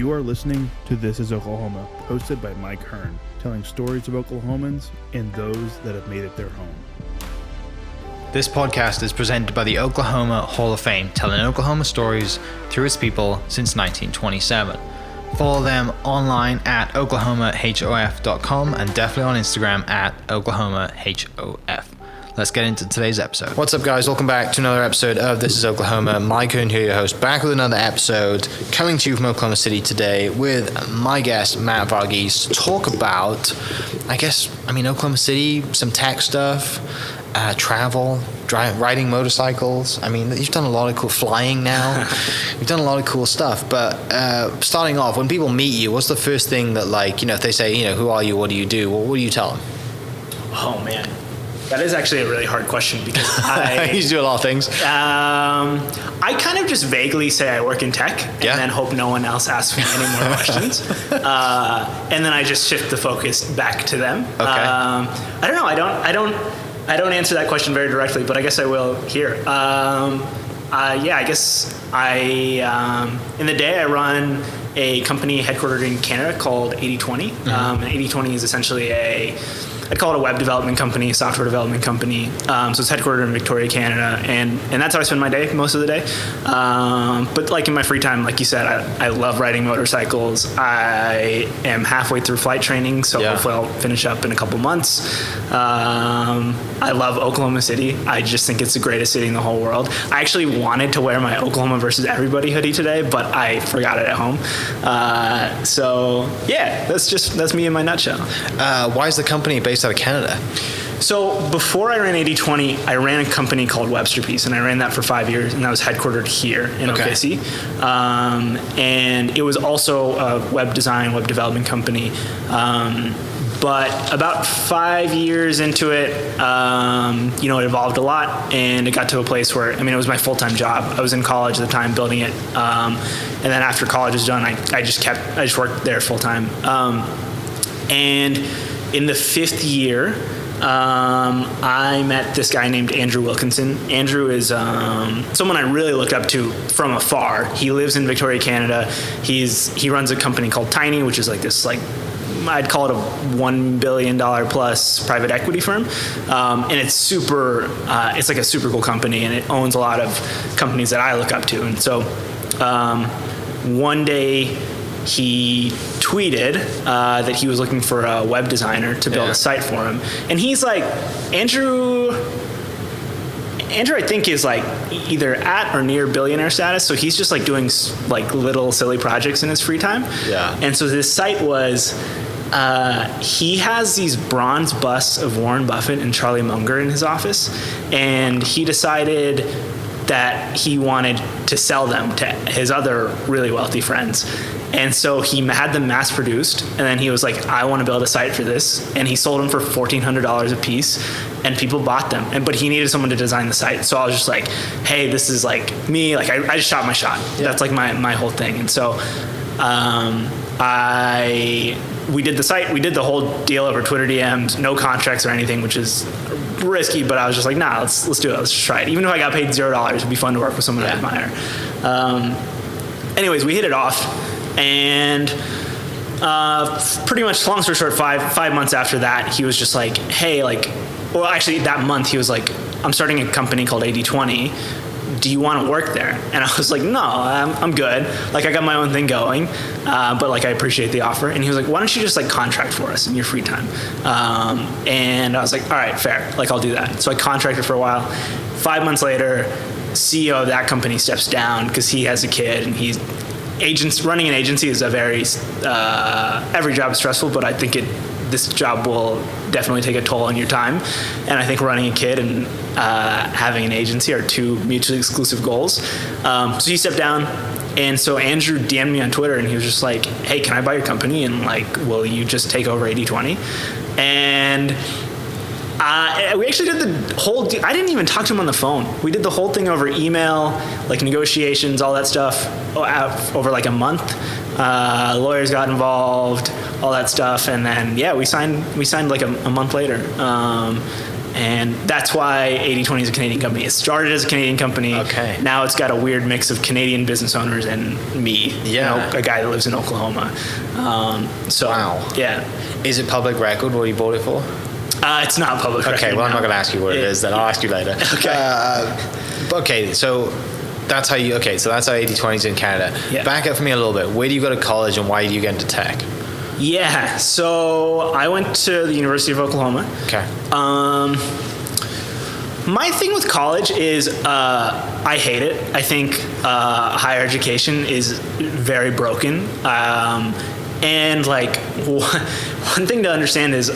You are listening to This is Oklahoma, hosted by Mike Hearn, telling stories of Oklahomans and those that have made it their home. This podcast is presented by the Oklahoma Hall of Fame, telling Oklahoma stories through its people since 1927. Follow them online at oklahomahof.com and definitely on Instagram at oklahomahof. Let's get into today's episode. What's up, guys? Welcome back to another episode of This is Oklahoma. Mike Hearn here, your host, back with another episode, coming to you from Oklahoma City today with my guest, Matt Varughese, to talk about, Oklahoma City, some tech stuff, travel, riding motorcycles. You've done a lot of cool flying now. You've done a lot of cool stuff. But starting off, when people meet you, what's the first thing that, if they say, who are you, what do you do? Well, what do you tell them? Oh, man. That is actually a really hard question because I used to do a lot of things. I kind of just vaguely say I work in tech and then hope no one else asks me any more questions. And then I just shift the focus back to them. Okay. I don't know. I don't answer that question very directly, but I guess I will here. In the day I run a company headquartered in Canada called 8020. Mm-hmm. And 8020 is essentially I'd call it a web development company, software development company. So it's headquartered in Victoria, Canada, and that's how I spend my day most of the day. But in my free time, like you said, I love riding motorcycles. I am halfway through flight training, so hopefully I'll finish up in a couple months. I love Oklahoma City. I just think it's the greatest city in the whole world. I actually wanted to wear my Oklahoma versus everybody hoodie today, but I forgot it at home. That's me in my nutshell. Why is the company based out of Canada? So before I ran 8020, I ran a company called Websterpeace, and I ran that for 5 years, and that was headquartered here in OKC. And it was also a web development company. But about 5 years into it, it evolved a lot, and it got to a place where, it was my full-time job. I was in college at the time building it. And then after college was done, I just worked there full-time. And in the 5th year, I met this guy named Andrew Wilkinson. Andrew is someone I really looked up to from afar. He lives in Victoria, Canada. He runs a company called Tiny, which is I'd call it a $1 billion plus private equity firm. And it's it's a super cool company, and it owns a lot of companies that I look up to. And so one day he tweeted that he was looking for a web designer to build a site for him. And he's like, Andrew, I think, is either at or near billionaire status. So he's just doing little silly projects in his free time. Yeah. And so this site was, he has these bronze busts of Warren Buffett and Charlie Munger in his office. And he decided that he wanted to sell them to his other really wealthy friends. And so he had them mass produced, and then he was like, I want to build a site for this. And he sold them for $1,400 a piece, and people bought them. But he needed someone to design the site. So I was just like, hey, this is me. I just shot my shot. Yeah. That's my whole thing. And so we did the site. We did the whole deal over Twitter DMs, no contracts or anything, which is risky, but I was just like, nah, let's do it. Let's just try it. Even if I got paid $0, it'd be fun to work with someone I admire. Anyways, we hit it off, and pretty much, long story short, five months after that, he was just like, hey, that month he was like, I'm starting a company called 8020. Do you want to work there? And I was like, no, I'm good. I got my own thing going, but I appreciate the offer. And he was like, why don't you just contract for us in your free time? And I was like, all right, fair. I'll do that. So I contracted for a while. 5 months later, CEO of that company steps down because he has a kid, and running an agency is a very, every job is stressful, but I think this job will definitely take a toll on your time. And I think running a kid and having an agency are two mutually exclusive goals. So he stepped down, and so Andrew DM'd me on Twitter, and he was just like, hey, can I buy your company? And will you just take over 8020? And we actually did the whole I didn't even talk to him on the phone. We did the whole thing over email, negotiations, all that stuff, over a month. Lawyers got involved, all that stuff, and then we signed a month later. And that's why 80/20 is a Canadian company. It started as a Canadian company. Okay. Now it's got a weird mix of Canadian business owners and me, a guy that lives in Oklahoma. Wow. Yeah. Is it public record what you bought it for? It's not public record. Okay, well, I'm not going to ask you what it is, then I'll ask you later. Okay. So that's how 80/20 is in Canada. Yeah. Back up for me a little bit. Where do you go to college and why do you get into tech? Yeah, so I went to the University of Oklahoma. Okay. My thing with college is I hate it. I think higher education is very broken. And like one thing to understand is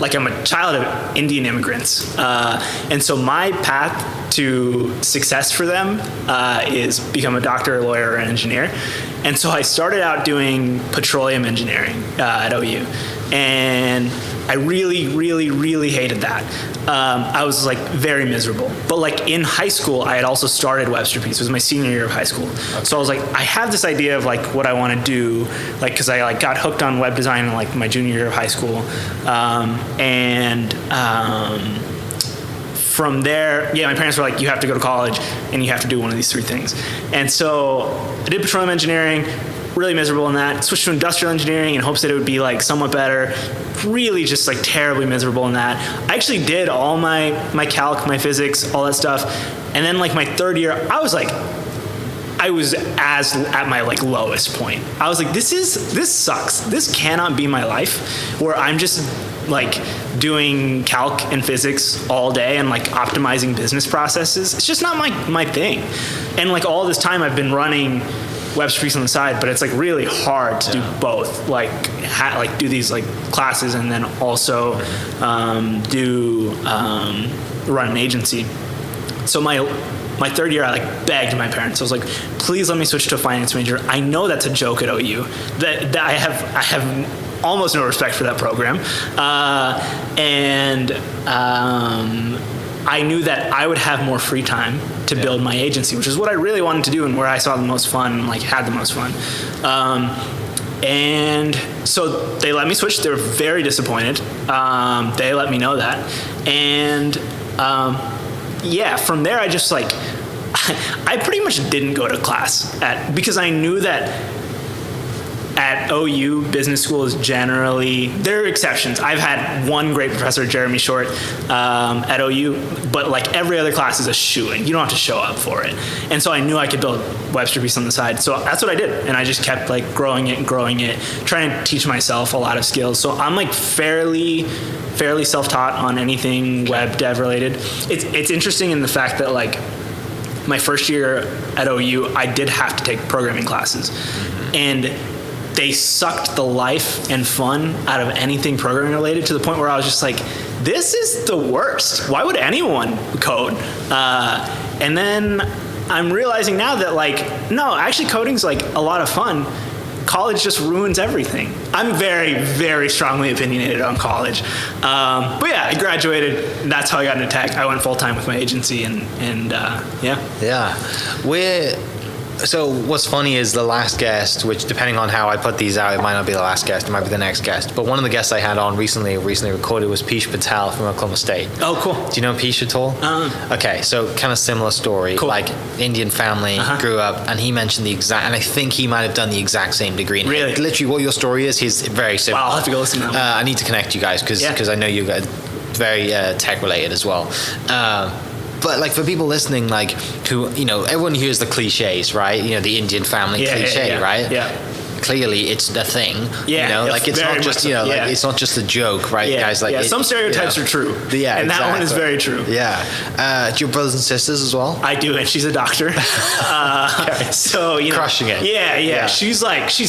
like I'm a child of Indian immigrants. And so my path to success for them is become a doctor, a lawyer, or an engineer. And so I started out doing petroleum engineering at OU. And I really, really, really hated that. I was like very miserable. But like in high school, I had also started Websterpeace. It was my senior year of high school. Okay. So I was like, I have this idea of like what I want to do, like because I like got hooked on web design in like my junior year of high school, from there, my parents were like, you have to go to college and you have to do one of these three things. And so I did petroleum engineering, really miserable in that. Switched to industrial engineering in hopes that it would be like somewhat better. Really just like terribly miserable in that. I actually did all my calc, my physics, all that stuff. And then like my third year, I was at my like lowest point. I was like, this sucks. This cannot be my life where I'm just like doing calc and physics all day and like optimizing business processes. It's just not my thing. And like all this time I've been running Websterpeace on the side, but it's like really hard to do both. Like do these like classes and then also run an agency. So my third year, I like begged my parents. I was like, please let me switch to a finance major. I know that's a joke at OU. That I have almost no respect for that program. I knew that I would have more free time to build my agency, which is what I really wanted to do and where I saw the most fun and like had the most fun. And so they let me switch. They were very disappointed. They let me know that. And from there I just like, I pretty much didn't go to class because I knew that at OU, business school is generally, there are exceptions. I've had one great professor, Jeremy Short, at OU, but like every other class is a shoo-in. You don't have to show up for it. And so I knew I could build Websterpeace on the side. So that's what I did. And I just kept like growing it, trying to teach myself a lot of skills. So I'm like fairly self-taught on anything web dev related. It's interesting in the fact that like my first year at OU, I did have to take programming classes. And they sucked the life and fun out of anything programming related to the point where I was just like, this is the worst. Why would anyone code? And then I'm realizing now that like, no, actually coding's like a lot of fun. College just ruins everything. I'm very, very strongly opinionated on college. But yeah, I graduated. That's how I got into tech. I went full time with my agency and Yeah. So what's funny is the last guest, which depending on how I put these out, it might not be the last guest, it might be the next guest. But one of the guests I had on recently recorded was Pish Patel from Oklahoma State. Oh, cool. Do you know Pish at all? Okay, so kind of similar story. Cool. Like Indian family, grew up, and he mentioned and I think he might have done the exact same degree. Really? Literally what your story is, he's very similar. Wow, I'll have to go listen to that. I need to connect you guys because I know you guys very tech related as well. But like for people listening, like who, everyone hears the cliches, right? The Indian family cliche, right? Yeah. Clearly it's a thing. Yeah. Like it's not just, like it's not just a joke, right? Yeah. Guys, like some stereotypes are true. Yeah. And that one is very true. Yeah. Do you have brothers and sisters as well? I do, and she's a doctor. So, crushing it. Yeah. She's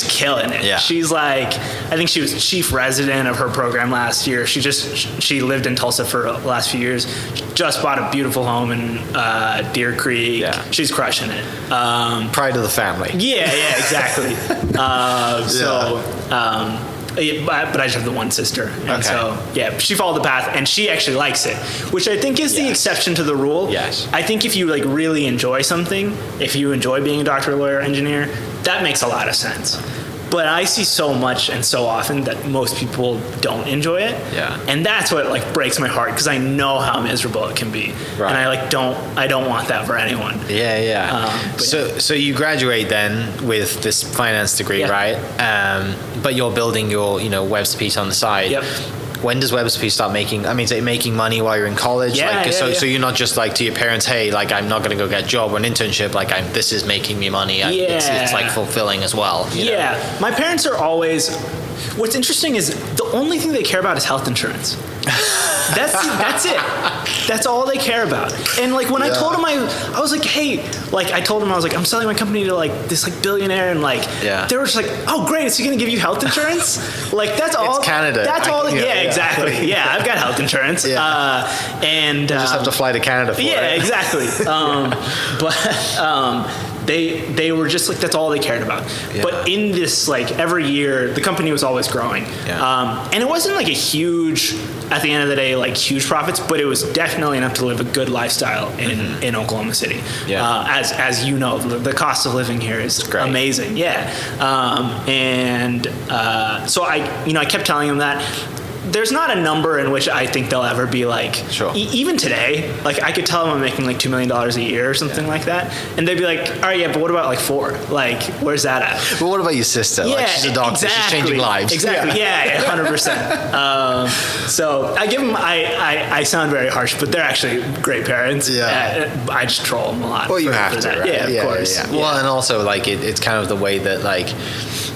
killing it. Yeah. She's like, I think she was chief resident of her program last year. She lived in Tulsa for the last few years. She just bought a beautiful home in Deer Creek. Yeah. She's crushing it. Pride of the family. Yeah, exactly. But I just have the one sister. And so, she followed the path, and she actually likes it, which I think is the exception to the rule. Yes. I think if you like really enjoy something, if you enjoy being a doctor, lawyer, engineer, that makes a lot of sense. But I see so much and so often that most people don't enjoy it. Yeah. And that's what like breaks my heart, because I know how miserable it can be. Right. And I don't want that for anyone. Yeah. So you graduate then with this finance degree, right? But you're building your, Websterpeace on the side. Yep. When does Websterpeace start making? I mean, is it making money while you're in college? So you're not just like to your parents, hey, like I'm not going to go get a job or an internship. Like this is making me money. It's like fulfilling as well. You know? My parents are always. What's interesting is the only thing they care about is health insurance. That's it. That's all they care about. And like when I told them, I was like, hey, like I told them I was like, I'm selling my company to like this like billionaire, and like they were just like, oh great, is he gonna give you health insurance? Like that's all. It's Canada. That's all. Exactly. Yeah, I've got health insurance. And you just have to fly to Canada for it. Yeah, exactly. They were just like, that's all they cared about. But in this, like every year, the company was always growing. And it wasn't like a huge, at the end of the day, like huge profits, but it was definitely enough to live a good lifestyle in Oklahoma City. As you know, the cost of living here is amazing. So I kept telling them that. There's not a number in which I think they'll ever be like, even today, like I could tell them I'm making like $2 million a year or something like that. And they'd be like, all right, but what about like 4? Like, where's that at? Well, what about your sister? Like she's a doctor, she's changing lives. Exactly. 100%. So I give them, I sound very harsh, but they're actually great parents. I just troll them a lot. Well, you have to, right? Yeah, of course. Well, and also like it's kind of the way that like,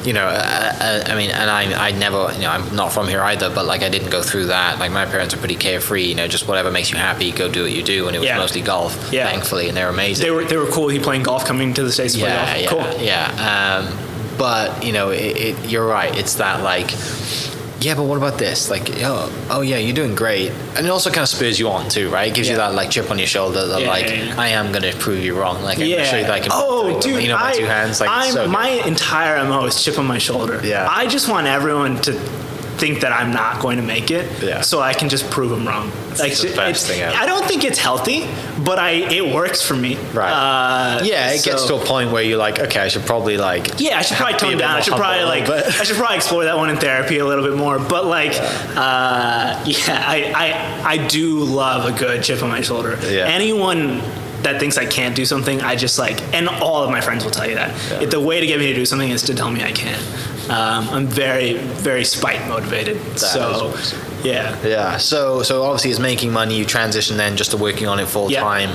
I mean, and I never, I'm not from here either, but like I didn't go through that. Like my parents are pretty carefree, just whatever makes you happy, go do what you do. And it was mostly golf, thankfully, and they're amazing. They were cool. He playing golf, coming to the States to play golf. Cool. But you're right. It's that like, but what about this? Like, oh yeah, you're doing great. And it also kind of spurs you on too, right? It gives you that like chip on your shoulder that I am going to prove you wrong. Like, I'm going to show you that I can do it. My 2 hands. Like, my entire MO is chip on my shoulder. I just want everyone to think that I'm not going to make it, so I can just prove them wrong. It's the best thing ever. I don't think it's healthy, but it works for me. Right. It gets to a point where you're like, okay, I should probably like. Yeah, I should probably tone down. I should probably explore that one in therapy a little bit more. But like, I do love a good chip on my shoulder. Anyone that thinks I can't do something, I just like, and all of my friends will tell you that. The way to get me to do something is to tell me I can. I'm very, very spite motivated. So obviously it's making money. You transition then just to working on it full time.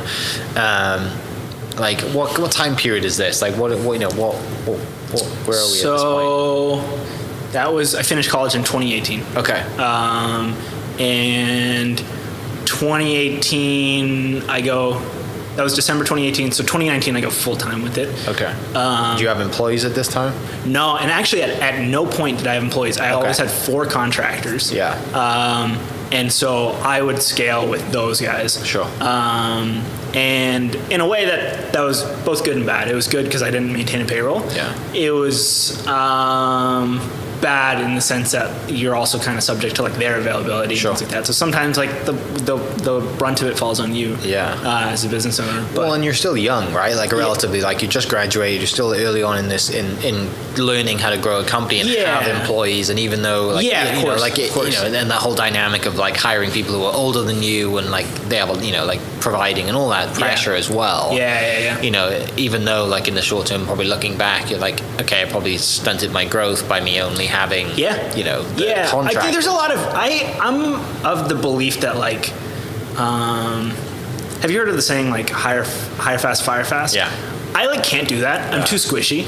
Like what time period is this? Like what where are we at this point? That was, I finished college in 2018. Okay. And 2018 that was December 2018. So 2019, I go full time with it. Okay. Do you have employees at this time? No, and actually at no point did I have employees. I always had 4 contractors. And so I would scale with those guys. Sure. And in a way that was both good and bad. It was good because I didn't maintain a payroll. It was bad in the sense that you're also kind of subject to like their availability and things like that. So sometimes like the brunt of it falls on you as a business owner. But, well, and you're still young, right? Like relatively, like you just graduated, you're still early on in this in learning how to grow a company and have employees. And even though like and then that whole dynamic of like hiring people who are older than you and like they have like providing and all that pressure as well. Even though like in the short term, probably looking back, you're like, okay, I probably stunted my growth by me only having the contract. I think there's a lot of I'm of the belief that like have you heard of the saying like hire fast, fire fast? I like can't do that. I'm too squishy.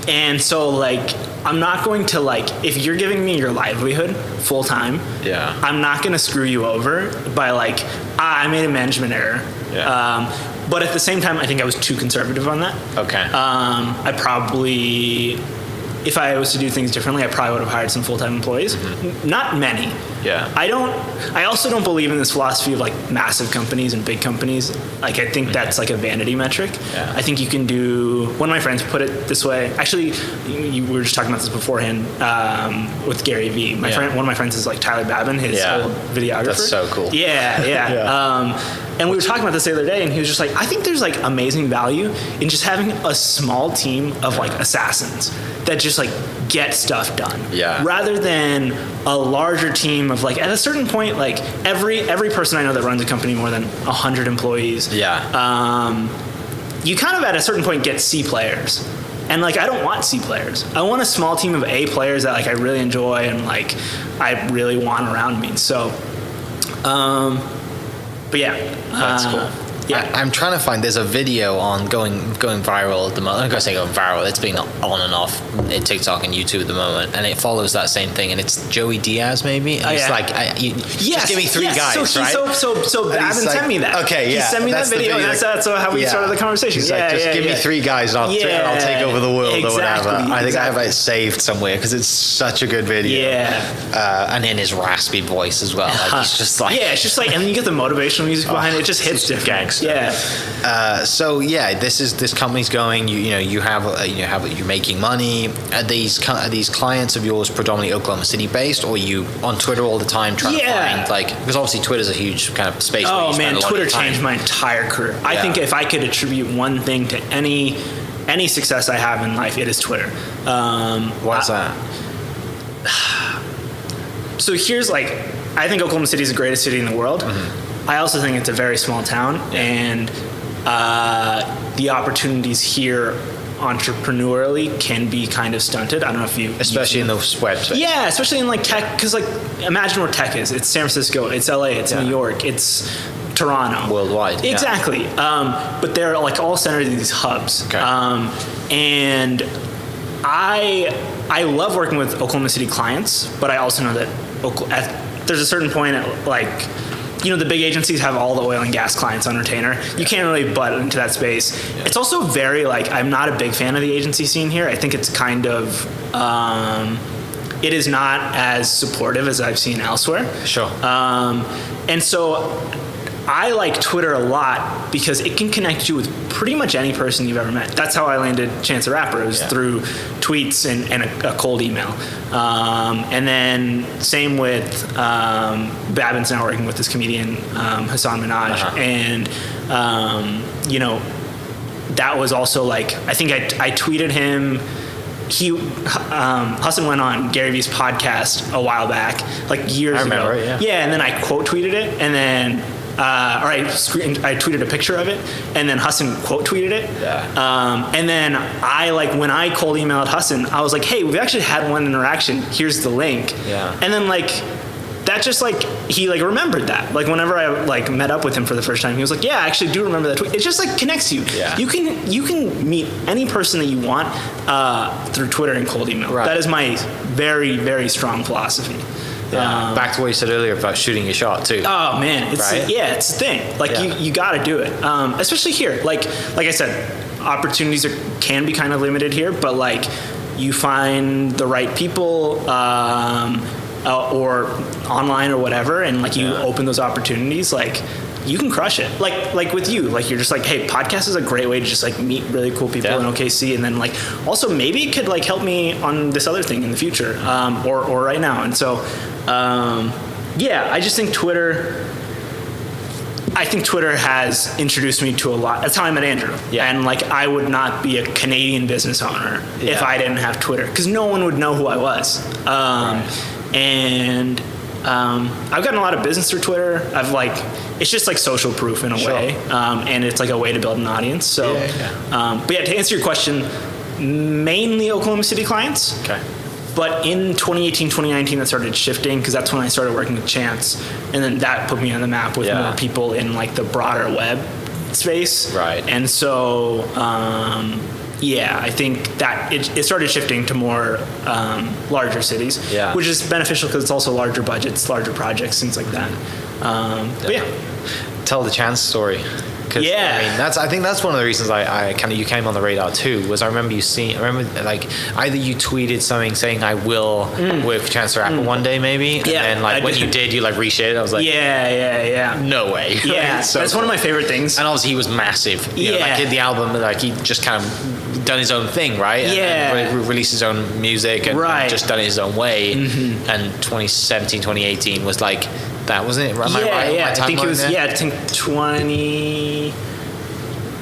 And so like I'm not going to like, if you're giving me your livelihood full time, I'm not going to screw you over by like, I made a management error. But at the same time, I think I was too conservative on that. I probably, if I was to do things differently, I probably would have hired some full-time employees. Not many. Yeah. I also don't believe in this philosophy of like massive companies and big companies. Like I think that's like a vanity metric. Yeah. I think you can do, one of my friends put it this way. Actually, we were just talking about this beforehand with Gary Vee. One of my friends is like Tyler Babin, his old videographer. That's so cool. Yeah. And we were talking about this the other day, and he was just like, I think there's like amazing value in just having a small team of like assassins that just like get stuff done. Yeah. Rather than a larger team of like, at a certain point, like every person I know that runs a company more than 100 employees. Yeah. You kind of at a certain point get C players. And like, I don't want C players. I want a small team of A players that like I really enjoy and like I really want around me. So, but yeah, that's cool. Yeah, I'm trying to find. There's a video on going viral at the moment. I'm going to say going viral. It's been on and off in TikTok and YouTube at the moment, and it follows that same thing. And it's Joey Diaz, maybe. And it's like, just give me three guys, right? So Babin sent me that. Okay, yeah. He sent me that video, and that's how we started the conversation. He's like, just give me three guys, and I'll take over the world or whatever. I think I have it saved somewhere because it's such a good video. Yeah. And in his raspy voice as well. Like he's just like, it's just like, and then you get the motivational music behind it. It just hits different. Yeah. So this company's going. You're making money. Are these clients of yours predominantly Oklahoma City based, or are you on Twitter all the time trying to find because obviously Twitter's a huge kind of space. Oh man, Twitter changed my entire career. I think if I could attribute one thing to any success I have in life, it is Twitter. Why's that? So here's I think Oklahoma City is the greatest city in the world. Mm-hmm. I also think it's a very small town, and the opportunities here entrepreneurially can be kind of stunted. I don't know if you... Especially in the web space. Yeah, especially in like tech, because like imagine where tech is. It's San Francisco, it's LA, it's New York, it's Toronto. Worldwide. Exactly. But they're like all centered in these hubs. Okay. And I love working with Oklahoma City clients, but I also know that there's a certain point at like... the big agencies have all the oil and gas clients on retainer. You can't really butt into that space. Yeah. It's also very I'm not a big fan of the agency scene here. I think it's kind of, it is not as supportive as I've seen elsewhere. Sure. And so I like Twitter a lot because it can connect you with pretty much any person you've ever met. That's how I landed Chance the Rapper. It was through tweets and a cold email. And then same with Babin's now working with this comedian, Hassan Minhaj. Uh-huh. And, that was also I think I tweeted him. Hassan went on Gary Vee's podcast a while back, years ago. I remember, yeah. And then I quote tweeted it, and then I tweeted a picture of it, and then Hassan quote tweeted it. Yeah. And then when I cold emailed Hassan, I was like, hey, we've actually had one interaction. Here's the link. Yeah. And then that just he remembered that. Whenever I met up with him for the first time, he was like, yeah, I actually do remember that tweet. It just connects you. Yeah. You can meet any person that you want through Twitter and cold email. Right. That is my very, very strong philosophy. Yeah. Back to what you said earlier about shooting your shot too. Oh man, it's the thing. You got to do it, especially here. Like I said, opportunities can be kind of limited here, but you find the right people or online or whatever, and you open those opportunities. You can crush it. Like with you, you're just hey, podcast is a great way to just meet really cool people in OKC, and then also maybe it could help me on this other thing in the future, or right now. And so, I just think Twitter has introduced me to a lot. That's how I met Andrew. Yeah. And I would not be a Canadian business owner if I didn't have Twitter, because no one would know who I was. And I've gotten a lot of business through Twitter. It's just social proof in a way, and it's a way to build an audience. So, but to answer your question, mainly Oklahoma City clients. Okay. But in 2018, 2019, that started shifting, because that's when I started working with Chance, and then that put me on the map with more people in the broader web space. Right. And so, I think that it started shifting to more larger cities, which is beneficial because it's also larger budgets, larger projects, things like that. But tell the Chance story. Yeah, I mean, I think that's one of the reasons I kind of you came on the radar too. Was I remember like either you tweeted something saying I will work for Chance the Rapper one day maybe, and then like when you did, you like reshared it. I was like, yeah, no way. Yeah, so that's one of my favorite things. And obviously he was massive. You know, like in the album, like he just kind of done his own thing, right? And released his own music and just done it his own way. And 2017, 2018 was like. That wasn't it? Am I right? Yeah, I think it was. There? Yeah, I think 20.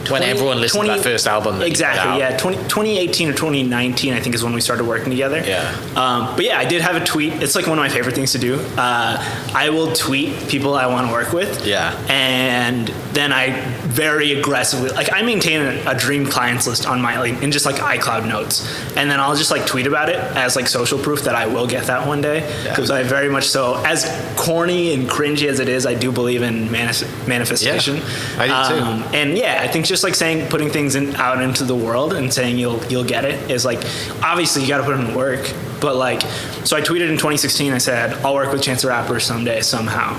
When everyone listened to that first album. Exactly, yeah. 2018 or 2019, I think, is when we started working together. Yeah. But yeah, I did have a tweet. It's like one of my favorite things to do. I will tweet people I want to work with. Yeah. And then I very aggressively, like I maintain a dream clients list on my, like, in just like iCloud notes. And then I'll just like tweet about it as like social proof that I will get that one day. Because I very much so, as corny and cringy as it is, I do believe in manifestation. Yeah, I do too. And yeah, I think just like putting things out into the world and saying you'll get it is like, obviously you got to put in the work, but like, so I tweeted in 2016, I said I'll work with Chance the Rapper someday somehow,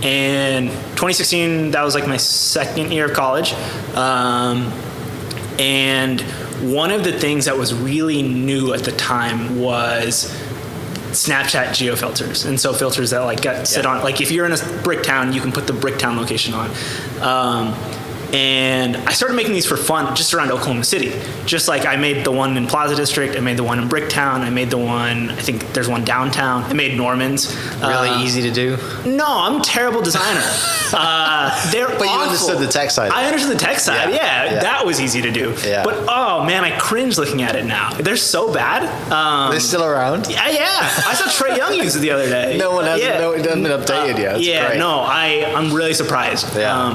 and 2016, that was like my second year of college, and one of the things that was really new at the time was Snapchat geofilters, and so filters that like sit on, like if you're in a brick town, you can put the brick town location on. And I started making these for fun just around Oklahoma City. Just like I made the one in Plaza District, I made the one in Bricktown, I made the one, I think there's one downtown, I made Norman's. Really easy to do? No, I'm a terrible designer. They're But awful. you understood the tech side. I understood the tech side, yeah. That was easy to do. Yeah. But oh man, I cringe looking at it now. They're so bad. They're still around? Yeah. I saw Trey Young use it the other day. No one has, it hasn't been updated yet. It's great. No, I'm really surprised. Yeah.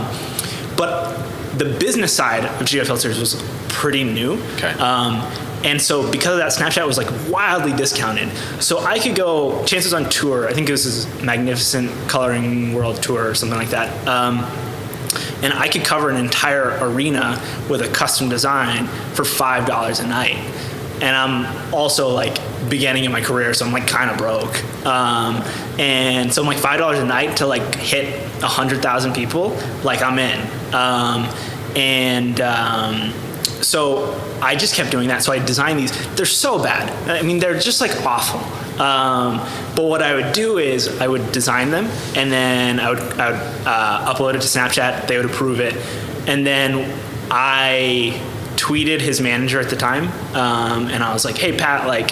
But the business side of Geofilters was pretty new. Okay. And so because of that, Snapchat was like wildly discounted. So I could go, Chance was on tour, I think it was his Magnificent Coloring World Tour or something like that. And I could cover an entire arena with a custom design for $5 a night. And I'm also like beginning in my career, so I'm like kind of broke. And so I'm like $5 a night to like hit 100,000 people, like I'm in. So I just kept doing that. So I designed these. They're so bad. I mean, they're just like awful. But what I would do is I would design them, and then I would upload it to Snapchat. They would approve it, and then I tweeted his manager at the time, and I was like, "Hey Pat, like,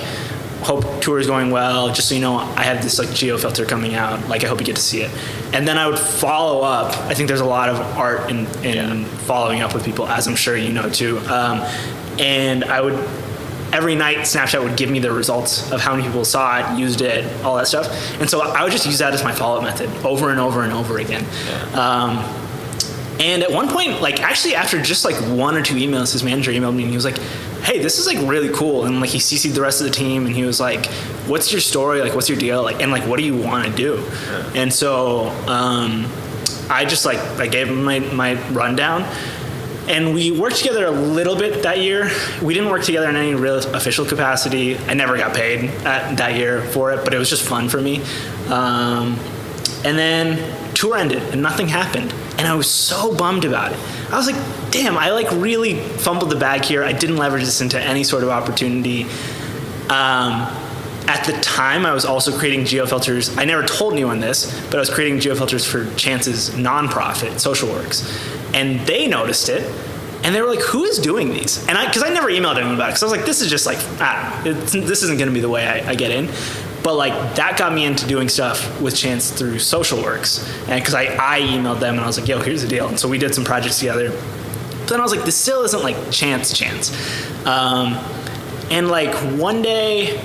hope tour is going well. Just so you know, I have this like geofilter coming out. Like, I hope you get to see it." And then I would follow up. I think there's a lot of art in following up with people, as I'm sure you know too. And I would every night Snapchat would give me the results of how many people saw it, used it, all that stuff. And so I would just use that as my follow-up method over and over and over again. Yeah. And at one point, like actually after just like one or two emails, his manager emailed me and he was like, "Hey, this is like really cool." And like he CC'd the rest of the team and he was like, "What's your story? Like, what's your deal? Like, and like, what do you want to do?" Yeah. And so I just like, I gave him my rundown. And we worked together a little bit that year. We didn't work together in any real official capacity. I never got paid that year for it, but it was just fun for me. And then tour ended and nothing happened. And I was so bummed about it. I was like, damn, I like really fumbled the bag here. I didn't leverage this into any sort of opportunity. At the time, I was also creating geofilters. I never told anyone this, but I was creating geofilters for Chance's nonprofit, Social Works. And they noticed it, and they were like, "Who is doing these?" And because I never emailed anyone about it, because I was like, "This is just like, I don't know, this isn't going to be the way I get in." But like that got me into doing stuff with Chance through Social Works, and because I emailed them and I was like, "Yo, here's the deal." And so we did some projects together. But then I was like, "This still isn't like Chance." And like one day,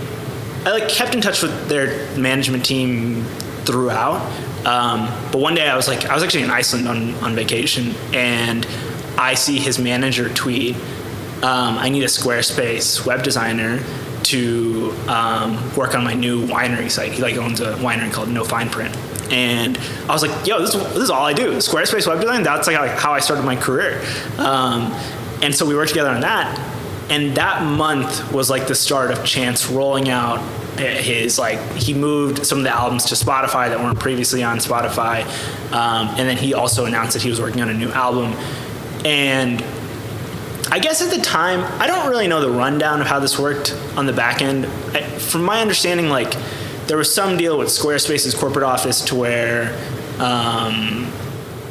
I like kept in touch with their management team throughout. But one day I was actually in Iceland on vacation, and I see his manager tweet, "I need a Squarespace web designer to work on my new winery site." He like owns a winery called No Fine Print. And I was like, "Yo, this is all I do. Squarespace web design, that's like how I started my career." And so we worked together on that. And that month was like the start of Chance rolling out he moved some of the albums to Spotify that weren't previously on Spotify, and then he also announced that he was working on a new album. And I guess at the time, I don't really know the rundown of how this worked on the back end. From my understanding, like, there was some deal with Squarespace's corporate office to where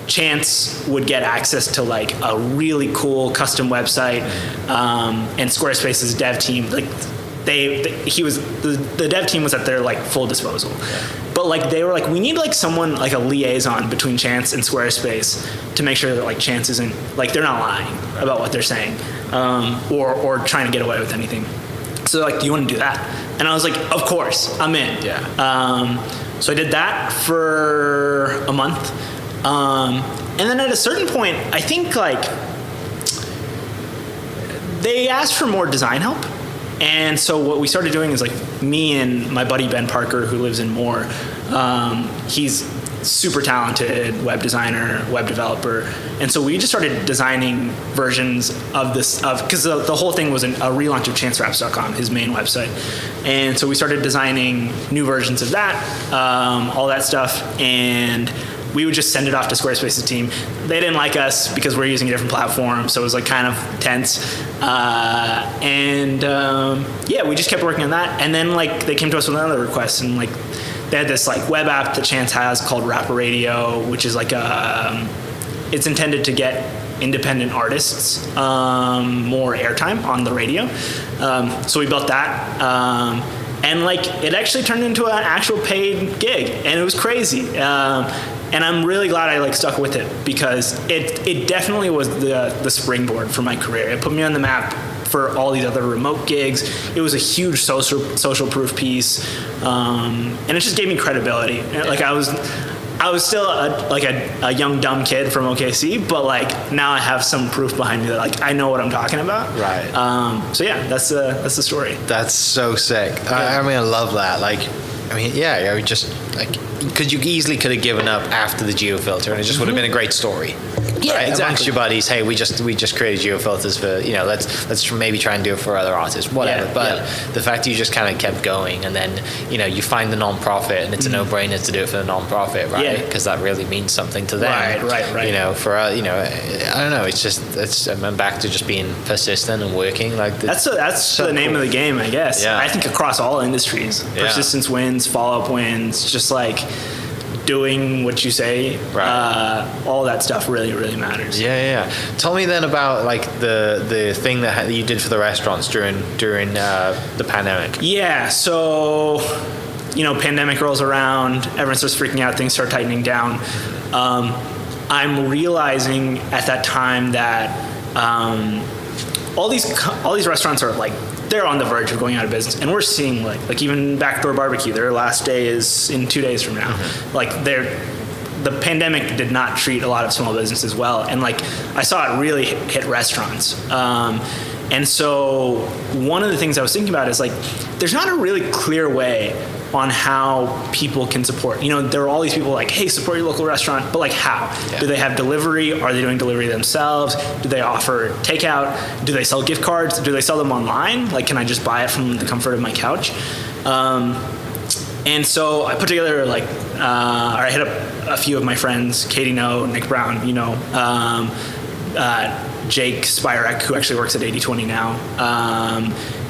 Chance would get access to like a really cool custom website, and Squarespace's dev team, like, the dev team was at their like full disposal. But like they were like, we need like someone, like a liaison between Chance and Squarespace to make sure that like Chance isn't, like, they're not lying about what they're saying, or trying to get away with anything. So they're like, do you want to do that? And I was like, of course, I'm in. So I did that for a month. And then at a certain point, I think like they asked for more design help. And so what we started doing is like me and my buddy Ben Parker, who lives in Moore, he's super talented web designer, web developer. And so we just started designing versions of this, because the whole thing was a relaunch of chanceraps.com, his main website. And so we started designing new versions of that, all that stuff. And we would just send it off to Squarespace's team. They didn't like us because we're using a different platform, so it was like kind of tense. We just kept working on that. And then like they came to us with another request, and like they had this like web app that Chance has called Rapper Radio, which is like it's intended to get independent artists more airtime on the radio. So we built that. And like it actually turned into an actual paid gig, and it was crazy. And I'm really glad I like stuck with it, because it definitely was the springboard for my career. It put me on the map for all these other remote gigs. It was a huge social proof piece, and it just gave me credibility. Like I was still a young dumb kid from OKC, but like now I have some proof behind me that like I know what I'm talking about. Right. So yeah, that's the story. That's so sick. I mean, I love that. Like, I mean, yeah, I would just like, because you easily could have given up after the Geofilter, and it just would have been a great story. Yeah, right? exactly. Amongst your buddies, hey, we just created Geofilters for, let's maybe try and do it for other artists, whatever. But the fact that you just kind of kept going, and then you find the non-profit, and it's a no-brainer to do it for the non-profit, right? Because that really means something to them. Right. For I don't know. I'm back to just being persistent and working. Like that's so the name of the game, I guess. Yeah. I think across all industries, persistence wins, follow-up wins. Just like doing what you say, all that stuff really, really matters. Yeah. Tell me then about like the thing that you did for the restaurants during the pandemic. Yeah, so pandemic rolls around, everyone starts freaking out, things start tightening down. I'm realizing at that time that all these restaurants are like, they're on the verge of going out of business, and we're seeing like even Backdoor Barbecue, their last day is in 2 days from now. Mm-hmm. Like the pandemic did not treat a lot of small businesses well, and like I saw it really hit restaurants. And so one of the things I was thinking about is like, there's not a really clear way on how people can support. There are all these people like, hey, support your local restaurant, but like how? Yeah. Do they have delivery? Are they doing delivery themselves? Do they offer takeout? Do they sell gift cards? Do they sell them online? Like, can I just buy it from the comfort of my couch? And so I put together or I hit up a few of my friends, Katie No, Nick Brown, Jake Spirek, who actually works at 80/20 now.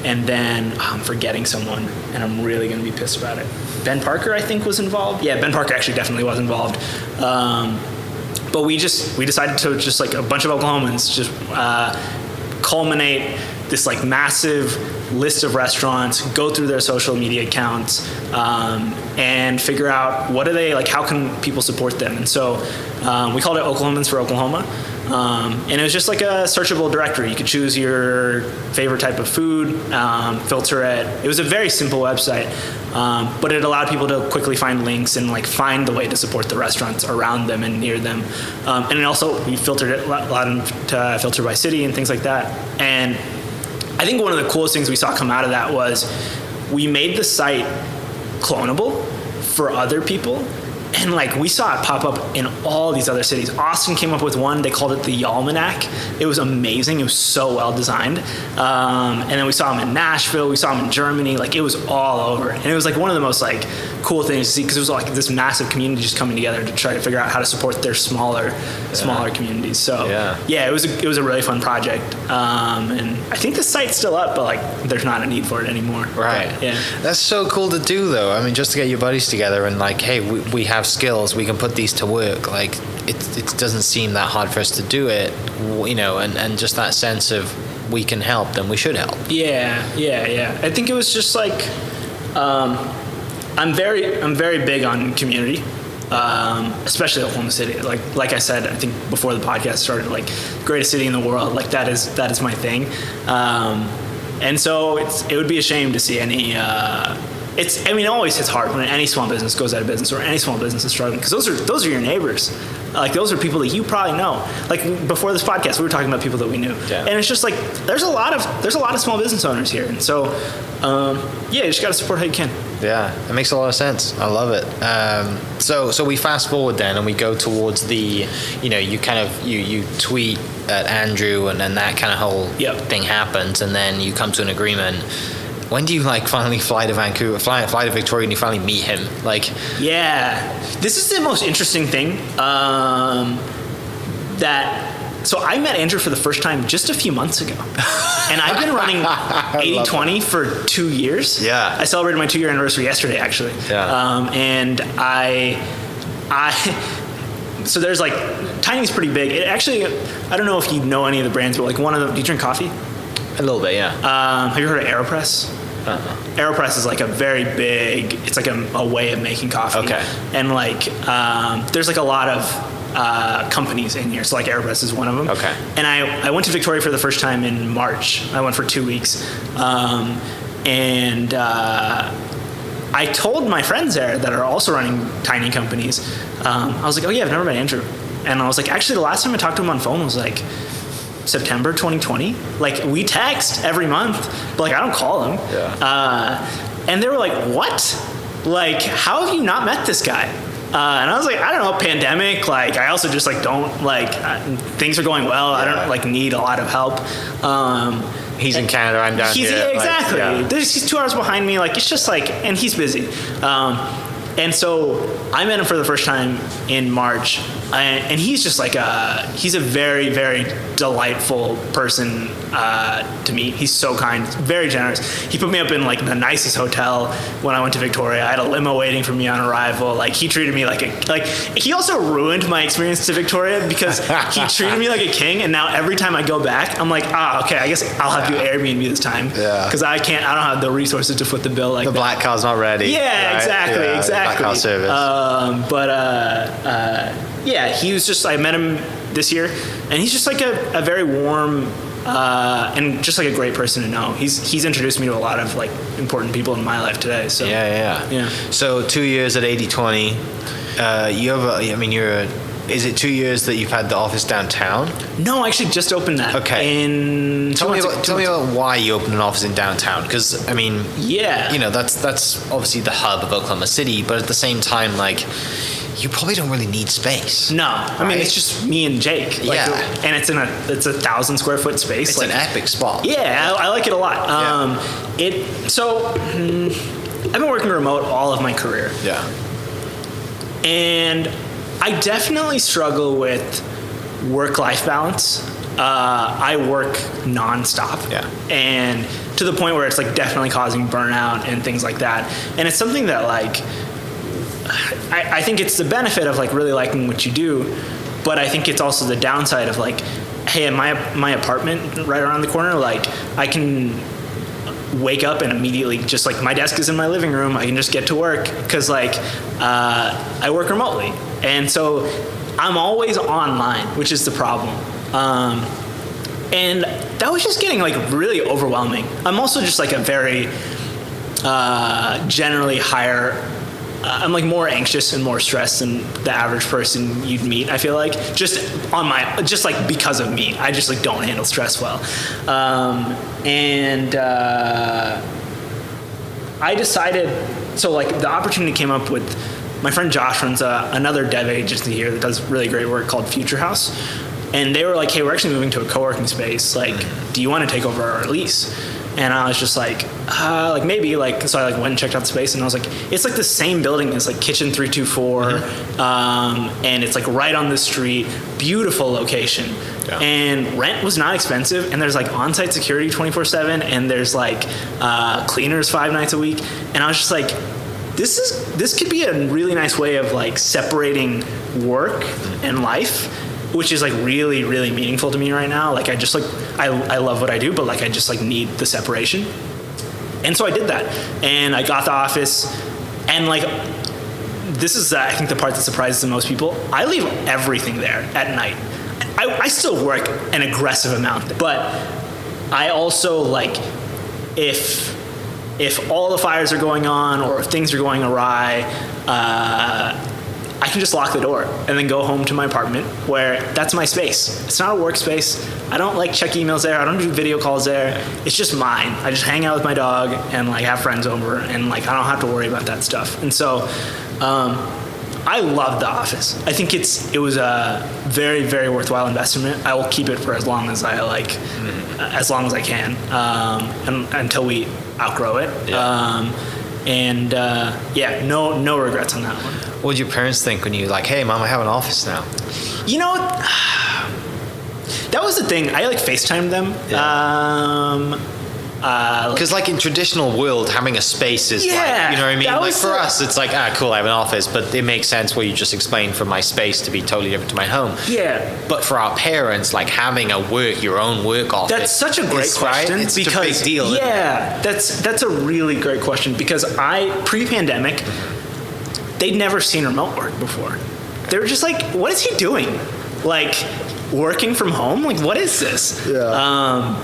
And then I'm forgetting someone, and I'm really going to be pissed about it. Ben Parker, I think, was involved. Yeah, Ben Parker actually definitely was involved. But we decided to just like a bunch of Oklahomans just culminate this like massive list of restaurants, go through their social media accounts, and figure out what are they like, how can people support them. And so we called it Oklahomans for Oklahoma. And it was just like a searchable directory. You could choose your favorite type of food, filter it. It was a very simple website, but it allowed people to quickly find links and like find the way to support the restaurants around them and near them. And it also, we filtered it, allowed them to filter by city and things like that. And I think one of the coolest things we saw come out of that was we made the site clonable for other people. And like we saw it pop up in all these other cities. Austin came up with one. They called it the Yalmanac. It was amazing. It was so well designed. And then we saw them in Nashville. We saw them in Germany. Like it was all over. And it was like one of the most like cool things to see, because it was like this massive community just coming together to try to figure out how to support their smaller communities. So it was a really fun project. And I think the site's still up, but like there's not a need for it anymore. Right. But, yeah. That's so cool to do, though. I mean, just to get your buddies together and like, hey, we have skills, we can put these to work. Like it doesn't seem that hard for us to do it, you know, and just that sense of we can help, then we should help. Yeah. I think it was just like, I'm very big on community, especially Oklahoma City. Like I said, I think before the podcast started, like greatest city in the world. Like that is my thing. And so it would be a shame to see any. It always hits hard when any small business goes out of business or any small business is struggling, because those are your neighbors. Like those are people that you probably know. Like before this podcast, we were talking about people that we knew, and it's just like there's a lot of small business owners here, and so you just got to support how you can. Yeah, it makes a lot of sense. I love it. So we fast forward then, and we go towards the, you know, you tweet at Andrew, and then that kind of whole thing happens, and then you come to an agreement. When do you like finally fly to Vancouver, fly to Victoria, and you finally meet him? Like, this is the most interesting thing. So I met Andrew for the first time just a few months ago, and I've been running 80/20 for 2 years. Yeah, I celebrated my 2-year anniversary yesterday, actually. Yeah, and so there's like Tiny's pretty big. It actually, I don't know if you know any of the brands, but like one of them. Do you drink coffee? A little bit, yeah. Have you heard of AeroPress? AeroPress is like a very big, it's like a way of making coffee. Okay. And like, there's like a lot of companies in here. So like AeroPress is one of them. Okay. And I went to Victoria for the first time in March. I went for 2 weeks. And I told my friends there that are also running tiny companies, I was like, oh yeah, I've never met Andrew. And I was like, actually the last time I talked to him on phone was like September 2020. Like we text every month, but like I don't call him. And they were like, what? Like, how have you not met this guy? And I was like, I don't know, pandemic. Like I also just like don't like things are going well. I don't like need a lot of help. He's in Canada, I'm down here. Exactly. Like, he's 2 hours behind me. Like it's just like, and he's busy. And so I met him for the first time in March, and he's just like he's a very, very delightful person to meet. He's so kind, very generous. He put me up in like the nicest hotel when I went to Victoria. I had a limo waiting for me on arrival. Like he treated me like he also ruined my experience to Victoria, because he treated me like a king. And now every time I go back, I'm like, okay, I guess I'll have to Airbnb this time. Yeah. Because I don't have the resources to foot the bill like the that. Black car's not ready. Yeah, right? Exactly. Black car service. He was just, I met him this year, and he's just like a very warm and just like a great person to know. He's introduced me to a lot of like important people in my life today. So yeah. So 2 years at 80/20. Is it 2 years that you've had the office downtown? No, I actually just opened that. Okay. Tell me about why you opened an office in downtown, because I mean, you know, that's obviously the hub of Oklahoma City, but at the same time, like, you probably don't really need space. No, I mean it's just me and Jake. Like, and it's it's 1,000 square foot space. It's like an epic spot. Yeah, I like it a lot. I've been working remote all of my career. Yeah. And I definitely struggle with work-life balance. I work nonstop. Yeah. And to the point where it's like definitely causing burnout and things like that. And it's something that like I think it's the benefit of like really liking what you do, but I think it's also the downside of like, hey, in my apartment right around the corner, like I can wake up and immediately just like my desk is in my living room, I can just get to work because like I work remotely, and so I'm always online, which is the problem. And that was just getting like really overwhelming. I'm also just like a very generally higher. I'm like more anxious and more stressed than the average person you'd meet. I feel like just like because of me, I just like don't handle stress well. I decided, so like the opportunity came up with my friend Josh runs another dev agency here that does really great work called Future House. And they were like, hey, we're actually moving to a co-working space. Like, do you want to take over our lease? And I was just like maybe. So I went and checked out the space, and I was like, it's like the same building as like Kitchen 324, and it's like right on the street, beautiful location. Yeah. And rent was not expensive, and there's like on-site security 24/7, and there's like cleaners 5 nights a week. And I was just like, this could be a really nice way of like separating work and life, which is like really, really meaningful to me right now. Like I love what I do, but like I just like need the separation. And so I did that, and I got the office, and like this is I think the part that surprises the most people. I leave everything there at night. I still work an aggressive amount, but I also like if all the fires are going on or if things are going awry, I can just lock the door and then go home to my apartment where that's my space. It's not a workspace. I don't like check emails there. I don't do video calls there. It's just mine. I just hang out with my dog and like have friends over, and like I don't have to worry about that stuff. And so I love the office. I think it was a very, very worthwhile investment. I will keep it for as long as I like, as long as I can, and until we outgrow it. Yeah. No regrets on that one. What did your parents think when you like, hey, Mom, I have an office now? You know, that was the thing. I like FaceTimed them. Yeah. Because like in traditional world, having a space is like, you know what I mean? Like for us, it's like, cool, I have an office, but it makes sense what you just explained for my space to be totally different to my home. Yeah. But for our parents, like having your own work office. That's such a great question. It's such a big deal. Yeah, that's a really great question, because pre-pandemic, they'd never seen remote work before. They were just like, what is he doing? Like working from home? Like, what is this? Yeah.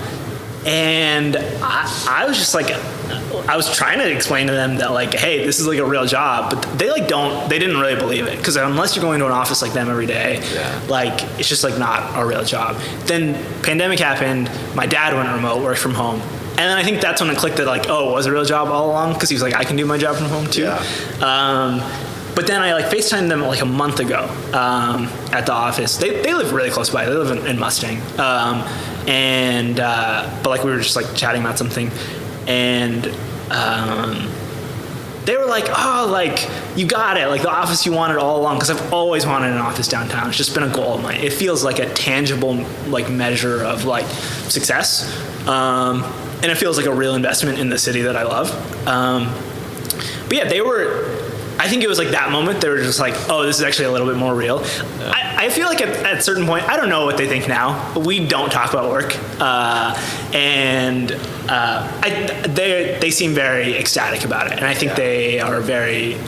And I was just like, I was trying to explain to them that like, hey, this is like a real job, but they didn't really believe it, because unless you're going to an office like them every day, like it's just like not a real job. Then pandemic happened, my dad went remote, worked from home, and then I think that's when it clicked that like, oh, it was a real job all along, because he was like, I can do my job from home too. Yeah. But then I like FaceTimed them like a month ago at the office. They live really close by. They live in Mustang. But like we were just like chatting about something, and they were like, oh, like you got it, like the office you wanted all along, because I've always wanted an office downtown. It's just been a goal of mine. It feels like a tangible like measure of like success, and it feels like a real investment in the city that I love. But yeah, I think it was like that moment they were just like, oh, this is actually a little bit more real. Yeah. I feel like at a certain point, I don't know what they think now. We don't talk about work, and they seem very ecstatic about it, and I think they are very.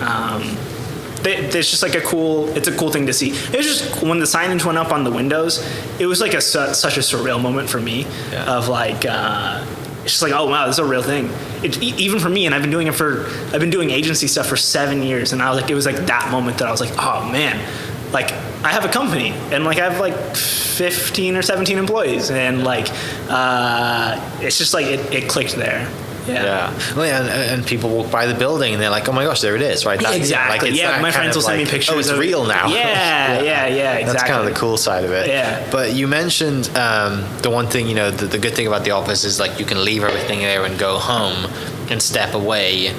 There's just like it's a cool thing to see. It was just when the signage went up on the windows, it was like such a surreal moment for me of like. It's just like, oh wow, this is a real thing. Even for me, and I've been doing agency stuff for 7 years, and it was like that moment that I was like, oh man, like I have a company, and like I have like 15 or 17 employees, and like it's just like it clicked there. Yeah. Well, and people walk by the building and they're like, oh my gosh, there it is, right? Exactly. Like, my friends will send me pictures. Oh, it's real now. Yeah, exactly. That's kind of the cool side of it. Yeah. But you mentioned the one thing, the good thing about the office is like you can leave everything there and go home and step away.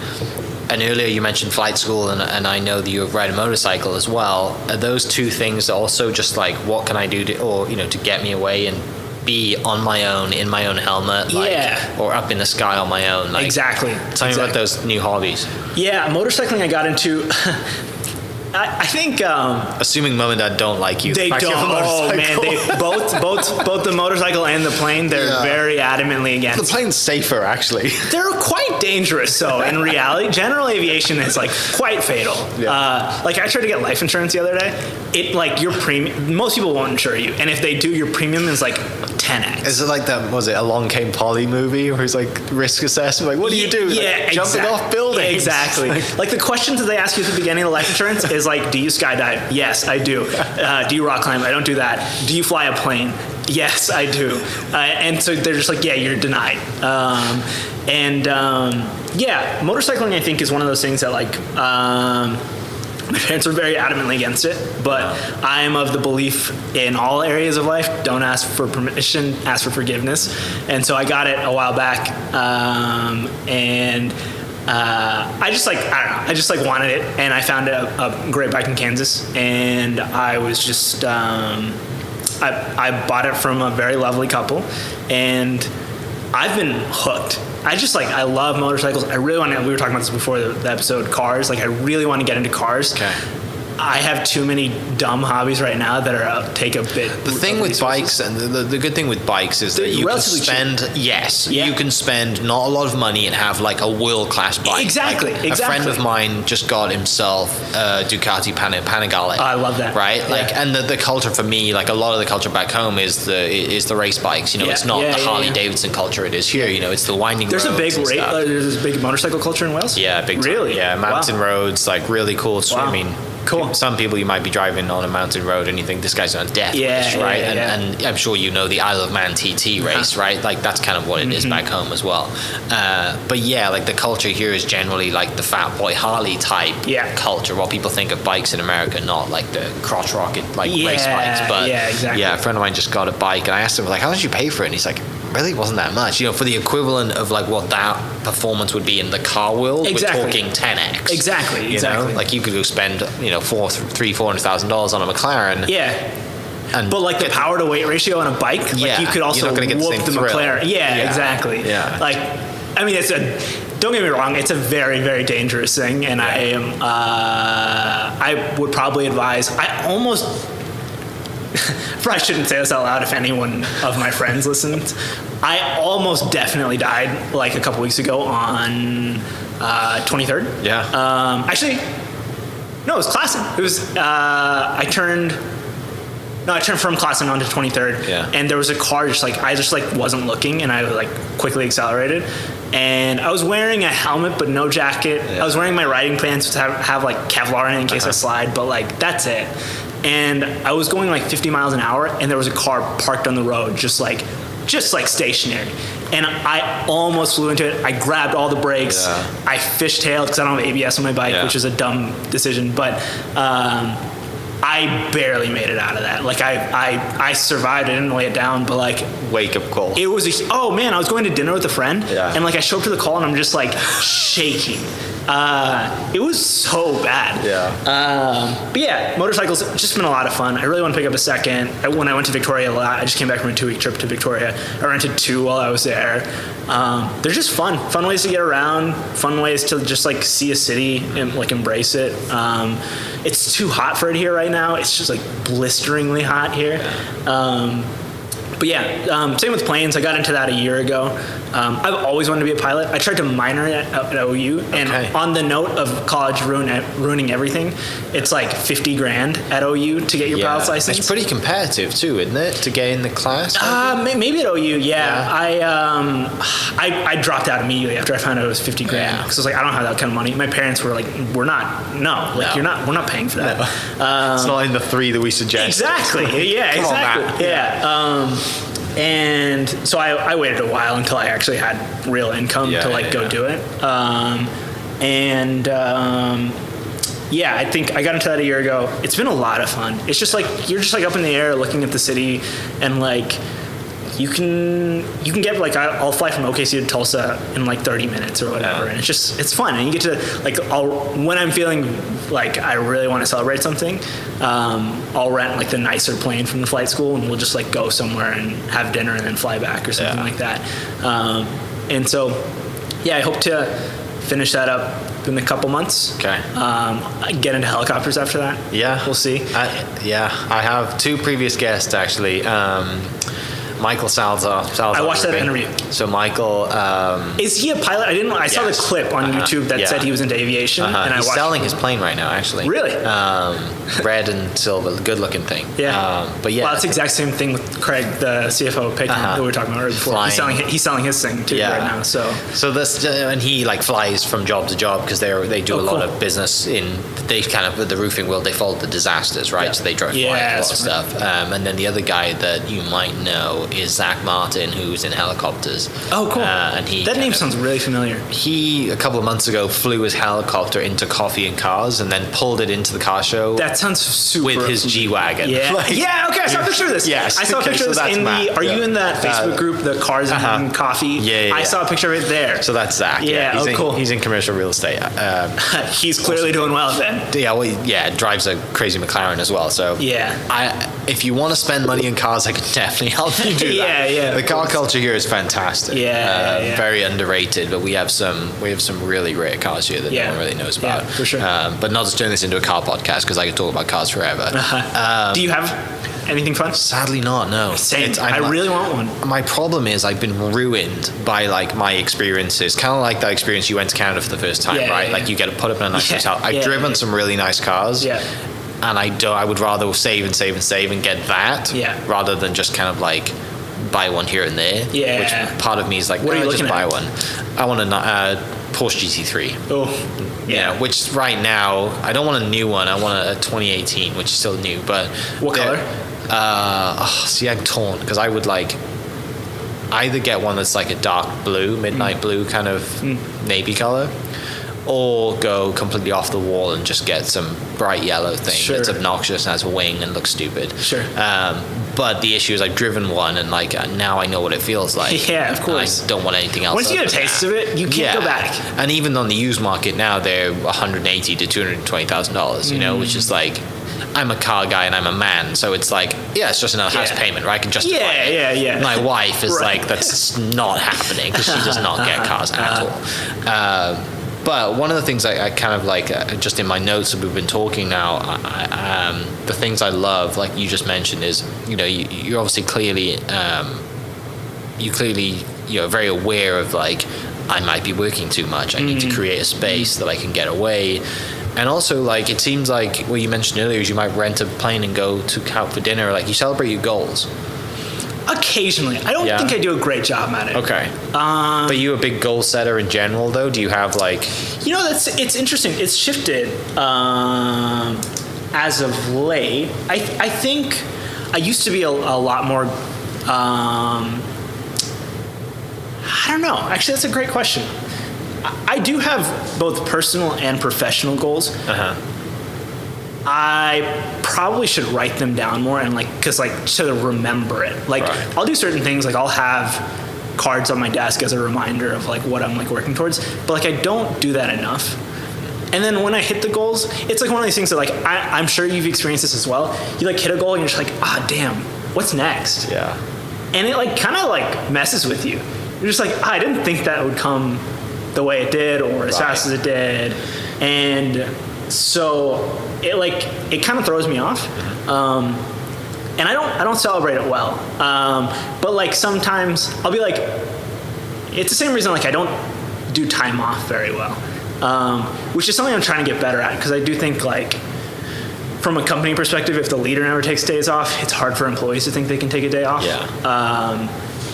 And earlier you mentioned flight school, and I know that you ride a motorcycle as well. Are those two things also just like, what can I do to get me away and be on my own in my own helmet, or up in the sky on my own? Like, exactly. Tell me about those new hobbies. Yeah, motorcycling I got into. I think assuming mom and dad don't like you. They don't. Oh man, they both the motorcycle and the plane. They're very adamantly against. The plane's safer, actually. They're quite dangerous. So in reality, general aviation is like quite fatal. Yeah. Like I tried to get life insurance the other day. It like your premium. Most people won't insure you, and if they do, your premium is like 10x. Is it like that? Was it Along Came Polly movie where he's like risk assessment? Like, what do you do? Yeah, like, jumping off buildings. Exactly. Like the questions that they ask you at the beginning of life insurance is like, do you skydive? Yes, I do. Do you rock climb? I don't do that. Do you fly a plane? Yes, I do. And so they're just like, yeah, you're denied. Yeah, motorcycling I think is one of those things that like My parents were very adamantly against it, but I am of the belief in all areas of life, don't ask for permission, ask for forgiveness. And so I got it a while back, and I just wanted it, and I found a great bike in Kansas, and I was just, I bought it from a very lovely couple, and I've been hooked. I love motorcycles. I really want to, we were talking about this before the episode, cars. Like, I really want to get into cars. Okay. I have too many dumb hobbies right now that are take a bit. The thing with bikes, and the good thing with bikes is that you can spend you can spend not a lot of money and have like a world class bike. Exactly. A friend of mine just got himself a Ducati Panigale. I love that. Right, like, Yeah. and the culture for me, like a lot of the culture back home is the race bikes. You know, it's not the Harley Davidson culture it is here. You know, it's the winding. There's roads there's this big motorcycle culture in Wales. Yeah, big time. Really? Yeah, mountain roads, like really cool. So, Wow. I mean, Cool. Some people you might be driving on a mountain road and you think this guy's on death Yeah, wish, right? yeah, And I'm sure you know the Isle of Man TT race, right? Like that's kind of what it is back home as well. But yeah, like the culture here is generally like the fat boy Harley type culture. While people think of bikes in America, not like the crotch rocket like race bikes. But exactly. yeah, a friend of mine just got a bike and I asked him like, how did you pay for it? And he's like, really wasn't that much, you know, for the equivalent of like what that performance would be in the car world. Exactly. We're talking 10x. Exactly. You know? Like you could go spend, you know, $400,000 on a McLaren. Yeah. But like the power to weight ratio on a bike, like you could also you're not gonna get whoop the thrill. McLaren. Yeah, exactly. Yeah. Like, I mean, don't get me wrong, it's a very, very dangerous thing, and I would probably advise. I shouldn't say this out loud if anyone of my friends listens. I almost definitely died like a couple weeks ago on 23rd. Yeah. Actually, no, it was Classen. It was I turned from Classen onto 23rd. Yeah. And there was a car I just wasn't looking, and I like quickly accelerated. And I was wearing a helmet but no jacket. Yeah. I was wearing my riding pants which have like Kevlar in case I slide, but like that's it. And I was going like 50 miles an hour, and there was a car parked on the road just like stationary. And I almost flew into it. I grabbed all the brakes. Yeah. I fishtailed because I don't have ABS on my bike, which is a dumb decision. But I barely made it out of that. Like I survived. I didn't lay it down, but like wake up call. It was oh man, I was going to dinner with a friend, and like I show up to the call and I'm just like shaking. It was so bad. Yeah. But yeah, motorcycles just been a lot of fun. I really want to pick up a second. When I went to Victoria a lot, I just came back from a 2-week trip to Victoria. I rented 2 while I was there. They're just fun ways to get around, fun ways to just like see a city and like embrace it. It's too hot for it here right now. It's just like blisteringly hot here. But yeah, same with planes. I got into that a year ago. I've always wanted to be a pilot. I tried to minor at OU, and on the note of college ruining everything, it's like $50,000 at OU to get your pilot's license. It's pretty competitive too, isn't it, to get in the class? Maybe at OU, I dropped out immediately after I found out it was $50,000 because I was like, I don't have that kind of money. My parents were like, we're not paying for that. It's not in the 3 that we suggest. Exactly. Yeah. Come exactly. on, Matt. Yeah. And so I waited a while until I actually had real income to go do it. I think I got into that a year ago. It's been a lot of fun. It's just like you're just like up in the air looking at the city, and like you can get like I'll fly from OKC to Tulsa in like 30 minutes or whatever, and it's fun, and you get to like when I'm feeling like I really want to celebrate something, I'll rent like the nicer plane from the flight school, and we'll just like go somewhere and have dinner and then fly back or something like that. And so I hope to finish that up in a couple months. Okay. Get into helicopters after that. Yeah. We'll see. I have 2 previous guests actually. Michael Salazar. I watched that interview. So Michael, is he a pilot? I saw the clip on YouTube that said he was into aviation, and he's selling his plane right now, actually. Really? Red and silver, good-looking thing. Yeah. But yeah, well, that's the exact same thing with Craig, the CFO of Paycom that we were talking about right before. He's selling his thing too right now. So this, and he like flies from job to job because they do a lot of business in. They kind of with the roofing world. They followed the disasters, right? So they drive fly a lot of stuff. And then the other guy that you might know is Zach Martin, who's in Helicopters. Oh, cool. And that name sounds really familiar. He, a couple of months ago, flew his helicopter into Coffee and Cars and then pulled it into the car show. That sounds super. With his G-Wagon. Yeah. Okay, I saw a picture of this. Yes. I saw a picture of this in Matt. Are you in that Facebook group, the Cars and Coffee? Yeah. I saw a picture of it there. So that's Zach. Yeah. Cool. He's in commercial real estate. He's clearly doing well then. Drives a crazy McLaren as well. So if you want to spend money in cars, I could definitely help you do that. The car culture here is fantastic. Very underrated, but we have some really rare cars here that no one really knows about. For sure. But not to turn this into a car podcast because I could talk about cars forever. Do you have anything fun? Sadly not, no. Same. I really want one. My problem is I've been ruined by like my experiences, kind of like that experience you went to Canada for the first time, right? Like you get to put up in a nice hotel. I've driven some really nice cars. And I would rather save and get that rather than just kind of like buy one here and there. Which part of me is like, what are you just looking buy at? one. I want a Porsche GT3. Oh. Which right now I don't want a new one. I want a 2018, which is still new. But what color? I'm torn because I would like either get one that's like a dark blue, midnight blue kind of navy color, or go completely off the wall and just get some bright yellow thing that's obnoxious and has a wing and looks stupid. But the issue is I've driven one and like now I know what it feels like. Of course. I don't want anything else. Once you get a taste of it, you can't go back. And even on the used market now, they're $180,000 to $220,000. You know, which is like, I'm a car guy and I'm a man, so it's like, it's just another house payment, right? I can justify it. My wife is like, that's not happening because she does not get cars at all. But one of the things I kind of like, just in my notes that we've been talking now, the things I love, like you just mentioned, is, you're obviously clearly, you're very aware of like, I might be working too much. I need to create a space that I can get away. And also, like, it seems like what you mentioned earlier is you might rent a plane and go out for dinner. Like, you celebrate your goals. Occasionally. I don't think I do a great job at it. Okay. But you a big goal setter in general, though? Do you have, like... it's interesting. It's shifted as of late. I think I used to be a lot more... I don't know. Actually, that's a great question. I do have both personal and professional goals. I probably should write them down more and to remember it. I'll do certain things, like I'll have cards on my desk as a reminder of like what I'm like working towards, but like I don't do that enough. And then when I hit the goals, it's like one of these things that like I'm sure you've experienced this as well. You like hit a goal and you're just like, damn, what's next? And it like kind of like messes with you. You're just like, I didn't think that would come the way it did or as fast as it did. And so it kind of throws me off. And I don't celebrate it well. But like sometimes I'll be like, it's the same reason like I don't do time off very well. Which is something I'm trying to get better at, because I do think like from a company perspective, if the leader never takes days off, it's hard for employees to think they can take a day off.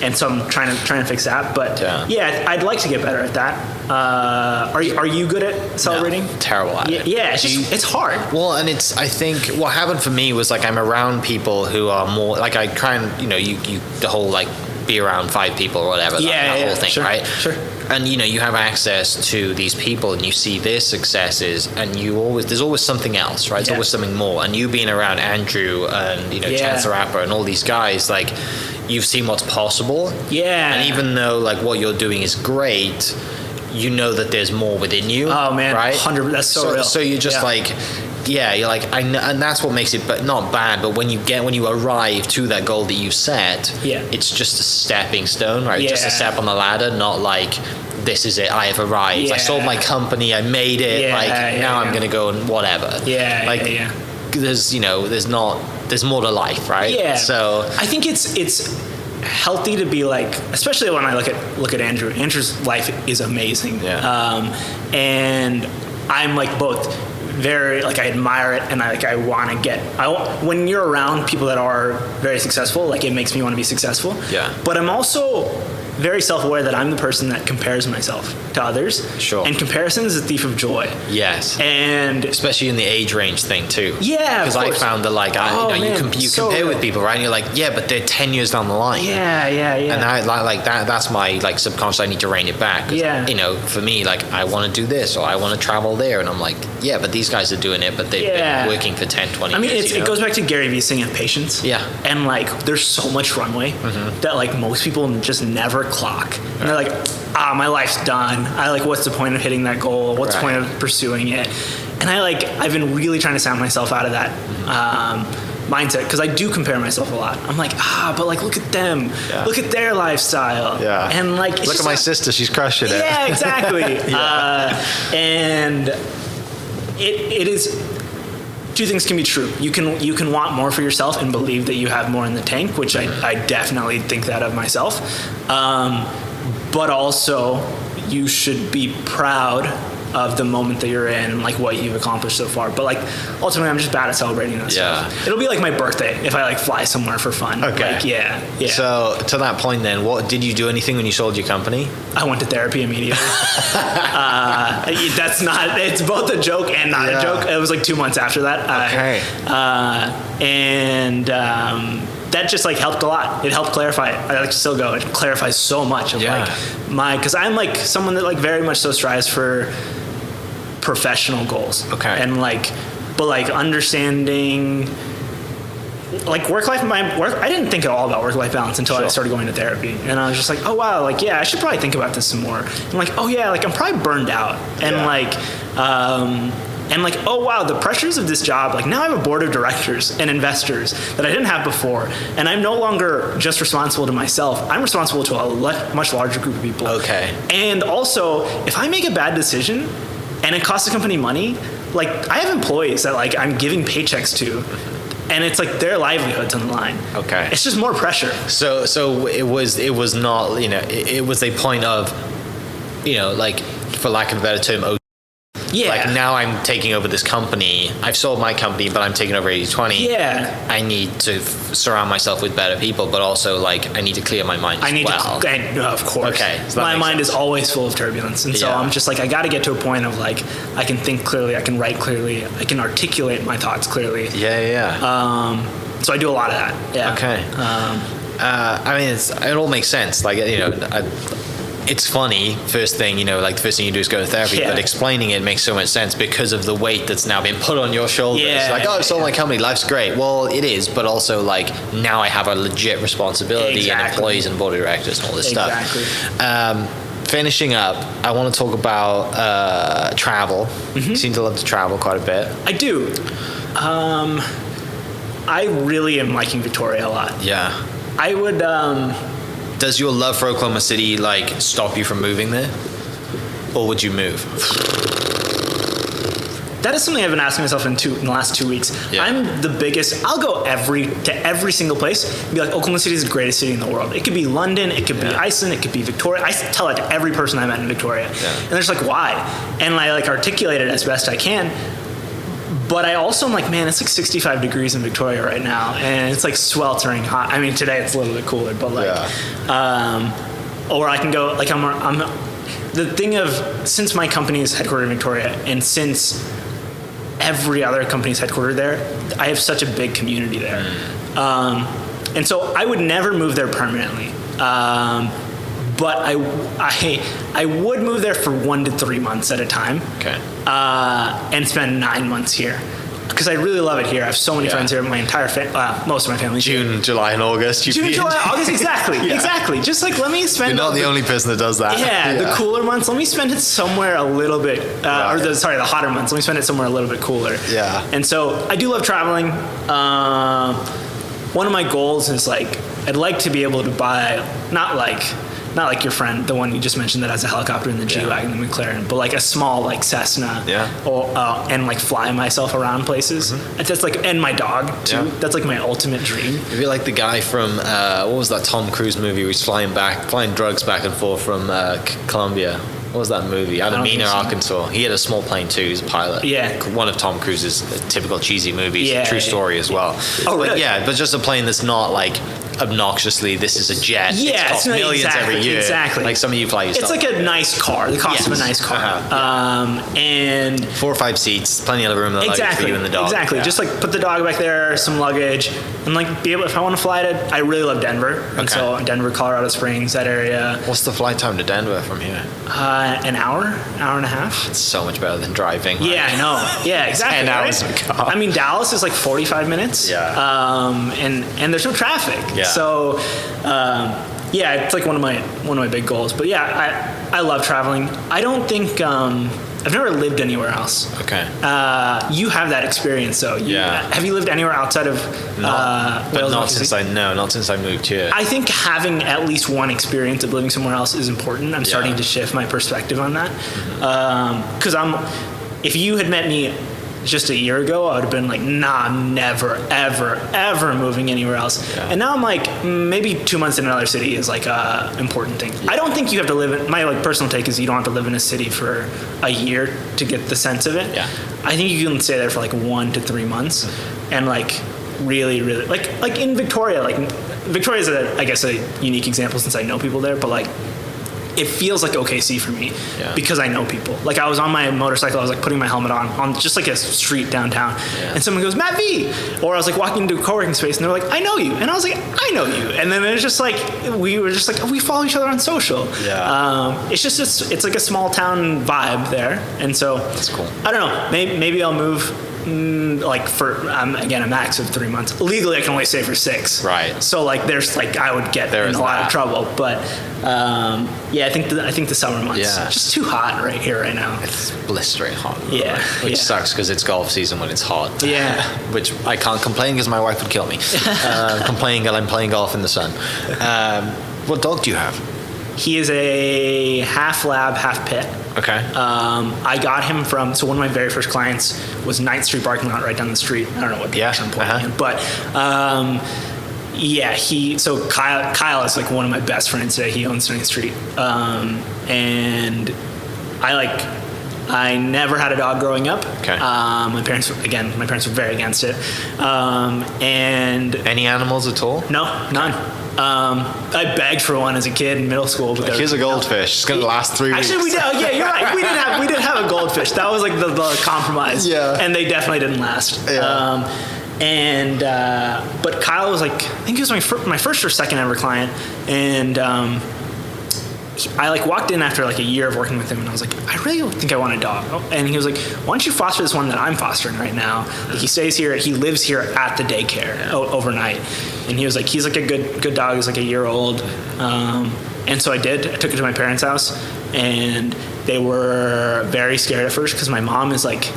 And so I'm trying to fix that. But I'd like to get better at that. Are you good at celebrating? No, terrible at it. Yeah, it's hard. Well, and I think what happened for me was like I'm around people who are more like I try and you the whole like be around 5 people or whatever. That whole thing, right? Sure. And you have access to these people and you see their successes, and there's always something else, right? There's always something more. And you being around Andrew and Chance the Rapper and all these guys, like you've seen what's possible. And even though like what you're doing is great, you know that there's more within you. Oh man, right? 100%. That's so real. So you're just like. Yeah, you're like, I know, and that's what makes it, but not bad. But when you arrive to that goal that you set, it's just a stepping stone, right? Just a step on the ladder, not like this is it. I have arrived. I sold my company. I made it. Now I'm gonna go and whatever. There's there's more to life, right? Yeah. So I think it's healthy to be like, especially when I look at Andrew. Andrew's life is amazing. And I'm like both. Very like I admire it, and I want to get. When you're around people that are very successful, like it makes me want to be successful. But I'm also very self-aware that I'm the person that compares myself to others. Sure. And comparison is a thief of joy. Yes. And especially in the age range thing too. Yeah, because I found that like you compare with people, right? And you're like, yeah, but they're 10 years down the line. Yeah. And I like that. That's my like subconscious. I need to rein it back. Yeah. You know, for me, like I want to do this or I want to travel there, and I'm like, yeah, but these guys are doing it, but they've been working for 10, 20 years. It goes back to Gary Vee saying patience. Yeah. And like, there's so much runway that like most people just never clock. And they're like, my life's done. What's the point of hitting that goal? What's the point of pursuing it? And I've been really trying to sound myself out of that mindset, because I do compare myself a lot. I'm like, but like, look at them. Yeah. Look at their lifestyle. Yeah. And like, look at my sister. She's crushing it. Yeah, exactly. And it is, two things can be true. You can want more for yourself and believe that you have more in the tank, which I definitely think that of myself. But also, you should be proud of the moment that you're in and like what you've accomplished so far. But like, ultimately, I'm just bad at celebrating that stuff. It'll be like my birthday if I like fly somewhere for fun. Okay. Like, yeah. So to that point then, what did you do anything when you sold your company? I went to therapy immediately. It's both a joke and not a joke. It was like 2 months after that. That just like helped a lot. It helped clarify. I like to still go. It clarifies so much of because I'm like someone that like very much so strives for professional goals. Okay. And but understanding like I didn't think at all about work-life balance until I started going to therapy. And I was just like, oh wow, like I should probably think about this some more. I'm like, oh yeah, like I'm probably burned out. And oh wow, the pressures of this job, like now I have a board of directors and investors that I didn't have before, and I'm no longer just responsible to myself. I'm responsible to a much larger group of people. Okay. And also, if I make a bad decision and it costs the company money, like I have employees that like I'm giving paychecks to, and it's like their livelihoods on the line. Okay. It's just more pressure. So it was not, it was a point of, like for lack of a better term, yeah. Like now I'm taking over this company. I've sold my company, but I'm taking over 80/20. Yeah. I need to surround myself with better people, but also like I need to clear my mind of course. Okay. So my mind is always full of turbulence. And so I'm just like, I got to get to a point of like, I can think clearly, I can write clearly, I can articulate my thoughts clearly. Yeah. So I do a lot of that. Yeah. Okay. I mean, it all makes sense. Like, it's funny, first thing, like the first thing you do is go to therapy, but explaining it makes so much sense because of the weight that's now been put on your shoulders. I sold my company, life's great. Well, it is, but also like now I have a legit responsibility and employees and board of directors and all this stuff. Finishing up, I want to talk about travel. You seem to love to travel quite a bit. I do. I really am liking Victoria a lot. Yeah. I would... Does your love for Oklahoma City like stop you from moving there, or would you move? That is something I've been asking myself in the last 2 weeks. Yeah. I'm the biggest. I'll go to every single place and be like, Oklahoma City is the greatest city in the world. It could be London, it could be Iceland, it could be Victoria. I tell that to every person I met in Victoria, and they're just like, why? And I like articulate it as best I can. But I also am like, man, it's like 65 degrees in Victoria right now, and it's like sweltering hot. I mean, today it's a little bit cooler, but like, or I can go like I'm the thing of, since my company is headquartered in Victoria, and since every other company is headquartered there, I have such a big community there, and so I would never move there permanently. But I would move there for 1 to 3 months at a time. Okay. And spend 9 months here, because I really love it here. I have so many friends here. My entire most of my family. June, July, and August. June, July, August. Exactly. Exactly. Just like, let me spend. You're not the only person that does that. Yeah. The cooler months. Let me spend it somewhere a little bit. The hotter months. Let me spend it somewhere a little bit cooler. Yeah. And so I do love traveling. One of my goals is like, I'd like to be able to buy not like your friend, the one you just mentioned that has a helicopter in the G-Wagon, the McLaren, but like a small like Cessna, or and like fly myself around places. That's like, and my dog too. That's like my ultimate dream. If you're like the guy from what was that Tom Cruise movie where he's flying drugs back and forth from Colombia? what was that movie? Alameda, Arkansas. He had a small plane too. He's a pilot. Yeah. One of Tom Cruise's typical cheesy movies. Yeah, true story as well. Oh, really? But yeah, but just a plane that's not like obnoxiously, this is a jet. Yeah, it's cost millions every year. Exactly. Like some of you fly your It's stuff. like a nice car, the cost of a nice car. And 4 or 5 seats, plenty of room in the luggage for you and the dog. Exactly. Yeah. Just like put the dog back there, some luggage, and like be able, if I want to fly to, I really love Denver. And so Denver, Colorado Springs, that area. What's the flight time to Denver from here? An hour and a half. It's so much better than driving. Yeah, I know. Yeah, exactly. 10 hours right? of a car. I mean, Dallas is like 45 minutes. Yeah. And there's no traffic. Yeah. So, yeah, it's like one of my big goals. But yeah, I love traveling. I don't think I've never lived anywhere else. Okay. You have that experience, though. Have you lived anywhere outside of Wales? Not since I moved here. I think having at least one experience of living somewhere else is important. I'm starting to shift my perspective on that. Because if you had met me just a year ago, I would have been like, nah, I'm never, ever, ever moving anywhere else. Yeah. And now I'm like, maybe 2 months in another city is like a important thing. Yeah. I don't think you have to live in, my like personal take is you don't have to live in a city for a year to get the sense of it. Yeah. I think you can stay there for like 1 to 3 months and like really, really, like in Victoria, like Victoria is I guess a unique example since I know people there, but like, it feels like OKC for me because I know people. Like I was on my motorcycle, I was like putting my helmet on just like a street downtown, and someone goes, Matt V, or I was like walking into a co-working space and they're like, I know you, and I was like, I know you, and then it was just like we follow each other on social. It's like a small town vibe there, and so that's cool. I don't know, maybe I'll move. Like for again a max of 3 months. Legally, I can only stay for 6. Right. So like there's like I would get in a lot of trouble. But I think the summer months. Yeah. Just too hot right here right now. It's blistering hot. Yeah. Which sucks because it's golf season when it's hot. Yeah. Which I can't complain because my wife would kill me. Complaining that I'm playing golf in the sun. What dog do you have? He is a half lab, half pit. Okay. I got him from, so one of my very first clients was 9th Street parking lot right down the street. I don't know what direction I'm pointing in, but so Kyle is like one of my best friends today. He owns 9th Street. And I never had a dog growing up. Okay. My parents were very against it. And any animals at all? No, none. I begged for one as a kid in middle school. But here's a goldfish. It's gonna last 3 weeks. Actually, we did. Yeah, you're right. We did have a goldfish. That was like the compromise. Yeah. And they definitely didn't last. Yeah. But Kyle was like, I think he was my first or second ever client, and I like walked in after like a year of working with him, and I was like, I really think I want a dog. And he was like, why don't you foster this one that I'm fostering right now? Like, he stays here, he lives here at the daycare overnight. And he was like, he's like a good dog. He's like a year old. And so I did. I took it to my parents' house, and they were very scared at first because my mom is like,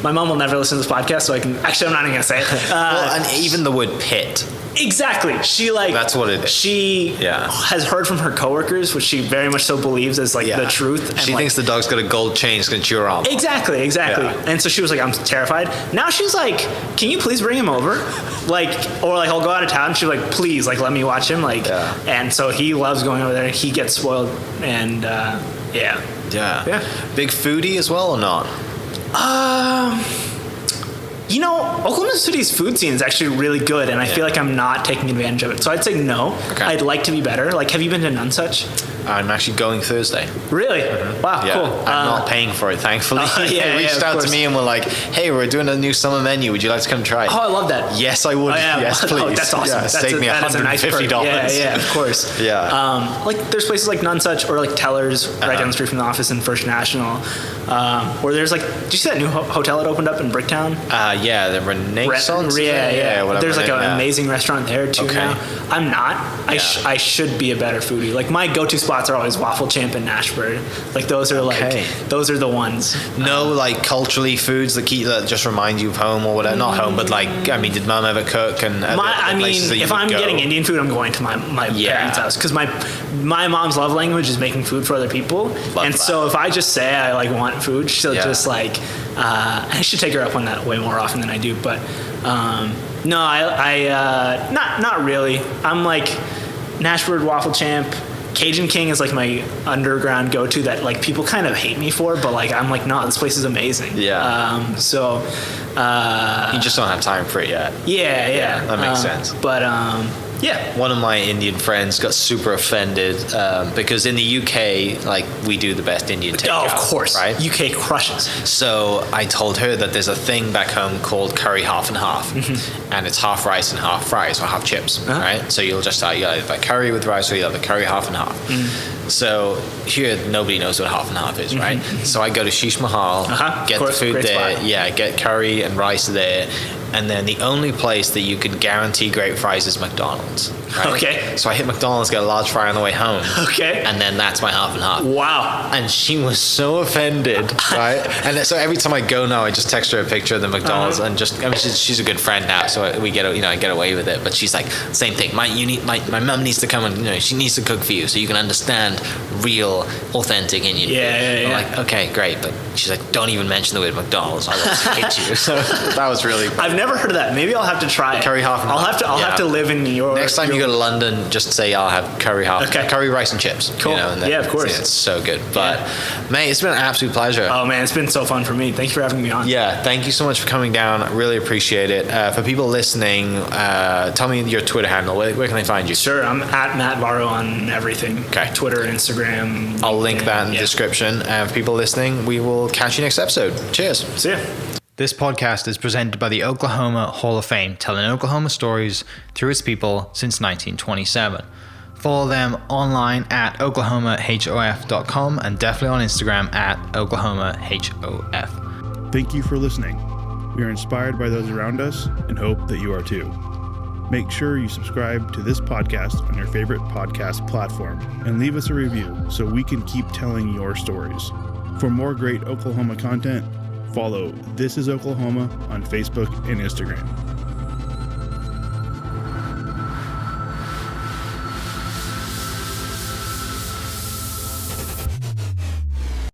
my mom will never listen to this podcast, so I'm not even gonna say it. Well, and even the word pit. Exactly. She like that's what it is. She has heard from her coworkers, which she very much so beliees is like the truth. And she thinks the dog's got a gold chain, it's gonna chew her arm. Exactly. Yeah. And so she was like, I'm terrified. Now she's like, can you please bring him over? Or I'll go out of town. And she's like, please, like let me watch him. And so he loves going over there. He gets spoiled, and Yeah. Big foodie as well or not? Oklahoma City's food scene is actually really good, and I feel like I'm not taking advantage of it. So I'd say no. Okay. I'd like to be better. Like, have you been to Nonesuch? I'm actually going Thursday. Really? Mm-hmm. Wow, cool. I'm not paying for it, thankfully. They reached out to me and were like, hey, we're doing a new summer menu. Would you like to come try it? Oh, I love that. Yes, I would. Yes, please. Oh, that's awesome. Yeah, save me $150. Yeah, of course. Yeah. There's places like Nonesuch or like Teller's right down the street from the office in First National. Or there's like, did you see that new hotel that opened up in Bricktown? The Renaissance. Whatever. There's like an amazing restaurant there too now. I'm not. I should be a better foodie. Like my go-to spots are always Waffle Champ and Nashburn. Like those are those are the ones. No, like culturally foods that just remind you of home or whatever. Not home, but like did Mom ever cook? And if I'm getting Indian food, I'm going to my parents' house because my mom's love language is making food for other people. So if I just say I like want food, she'll just like. I should take her up on that way more often than I do, but not really. I'm like Nashburn, Waffle Champ, Cajun King is like my underground go-to that like people kind of hate me for, but like I'm like, no, this place is amazing. Yeah. You just don't have time for it yet. Yeah. That makes sense. But yeah. One of my Indian friends got super offended because in the UK, like, we do the best Indian takeout. Oh, of course. Right? UK crushes. So I told her that there's a thing back home called curry half and half. And it's half rice and half fries or half chips, right? So you'll just you either have curry with rice or you have a curry half and half. So here, nobody knows what half and half is, right? So I go to Sheesh Mahal, get the food there. Spot. Yeah, get curry and rice there. And then the only place that you can guarantee great fries is McDonald's. Right? Okay. So I hit McDonald's, get a large fry on the way home. Okay. And then that's my half and half. Wow. And she was so offended, right? And so every time I go now, I just text her a picture of the McDonald's and just, I mean, she's a good friend now, so we get, I get away with it. But she's like, same thing. My mum needs to come and, she needs to cook for you so you can understand real, authentic Indian food. Yeah. I'm like, okay, great. But she's like, don't even mention the word McDonald's. I will hate you. So that was really cool. I've never heard of that. Maybe I'll have to try it. Curry half and half. I'll have to live in New York. Next time you go to London, just say I'll have curry half. Okay. Curry rice and chips. Cool. And then, yeah, of course. It's so good. But mate, it's been an absolute pleasure. Oh man, it's been so fun for me. Thank you for having me on. Yeah, thank you so much for coming down. I really appreciate it. For people listening, tell me your Twitter handle. Where can they find you? Sure, I'm at Matt Varughese on everything. Okay. Twitter, Instagram. I'll link that in the description. For people listening, we will catch you next episode. Cheers. See ya. This podcast is presented by the Oklahoma Hall of Fame, telling Oklahoma stories through its people since 1927. Follow them online at oklahomahof.com and definitely on Instagram at oklahomahof. Thank you for listening. We are inspired by those around us and hope that you are too. Make sure you subscribe to this podcast on your favorite podcast platform and leave us a review so we can keep telling your stories. For more great Oklahoma content, follow This Is Oklahoma on Facebook and Instagram.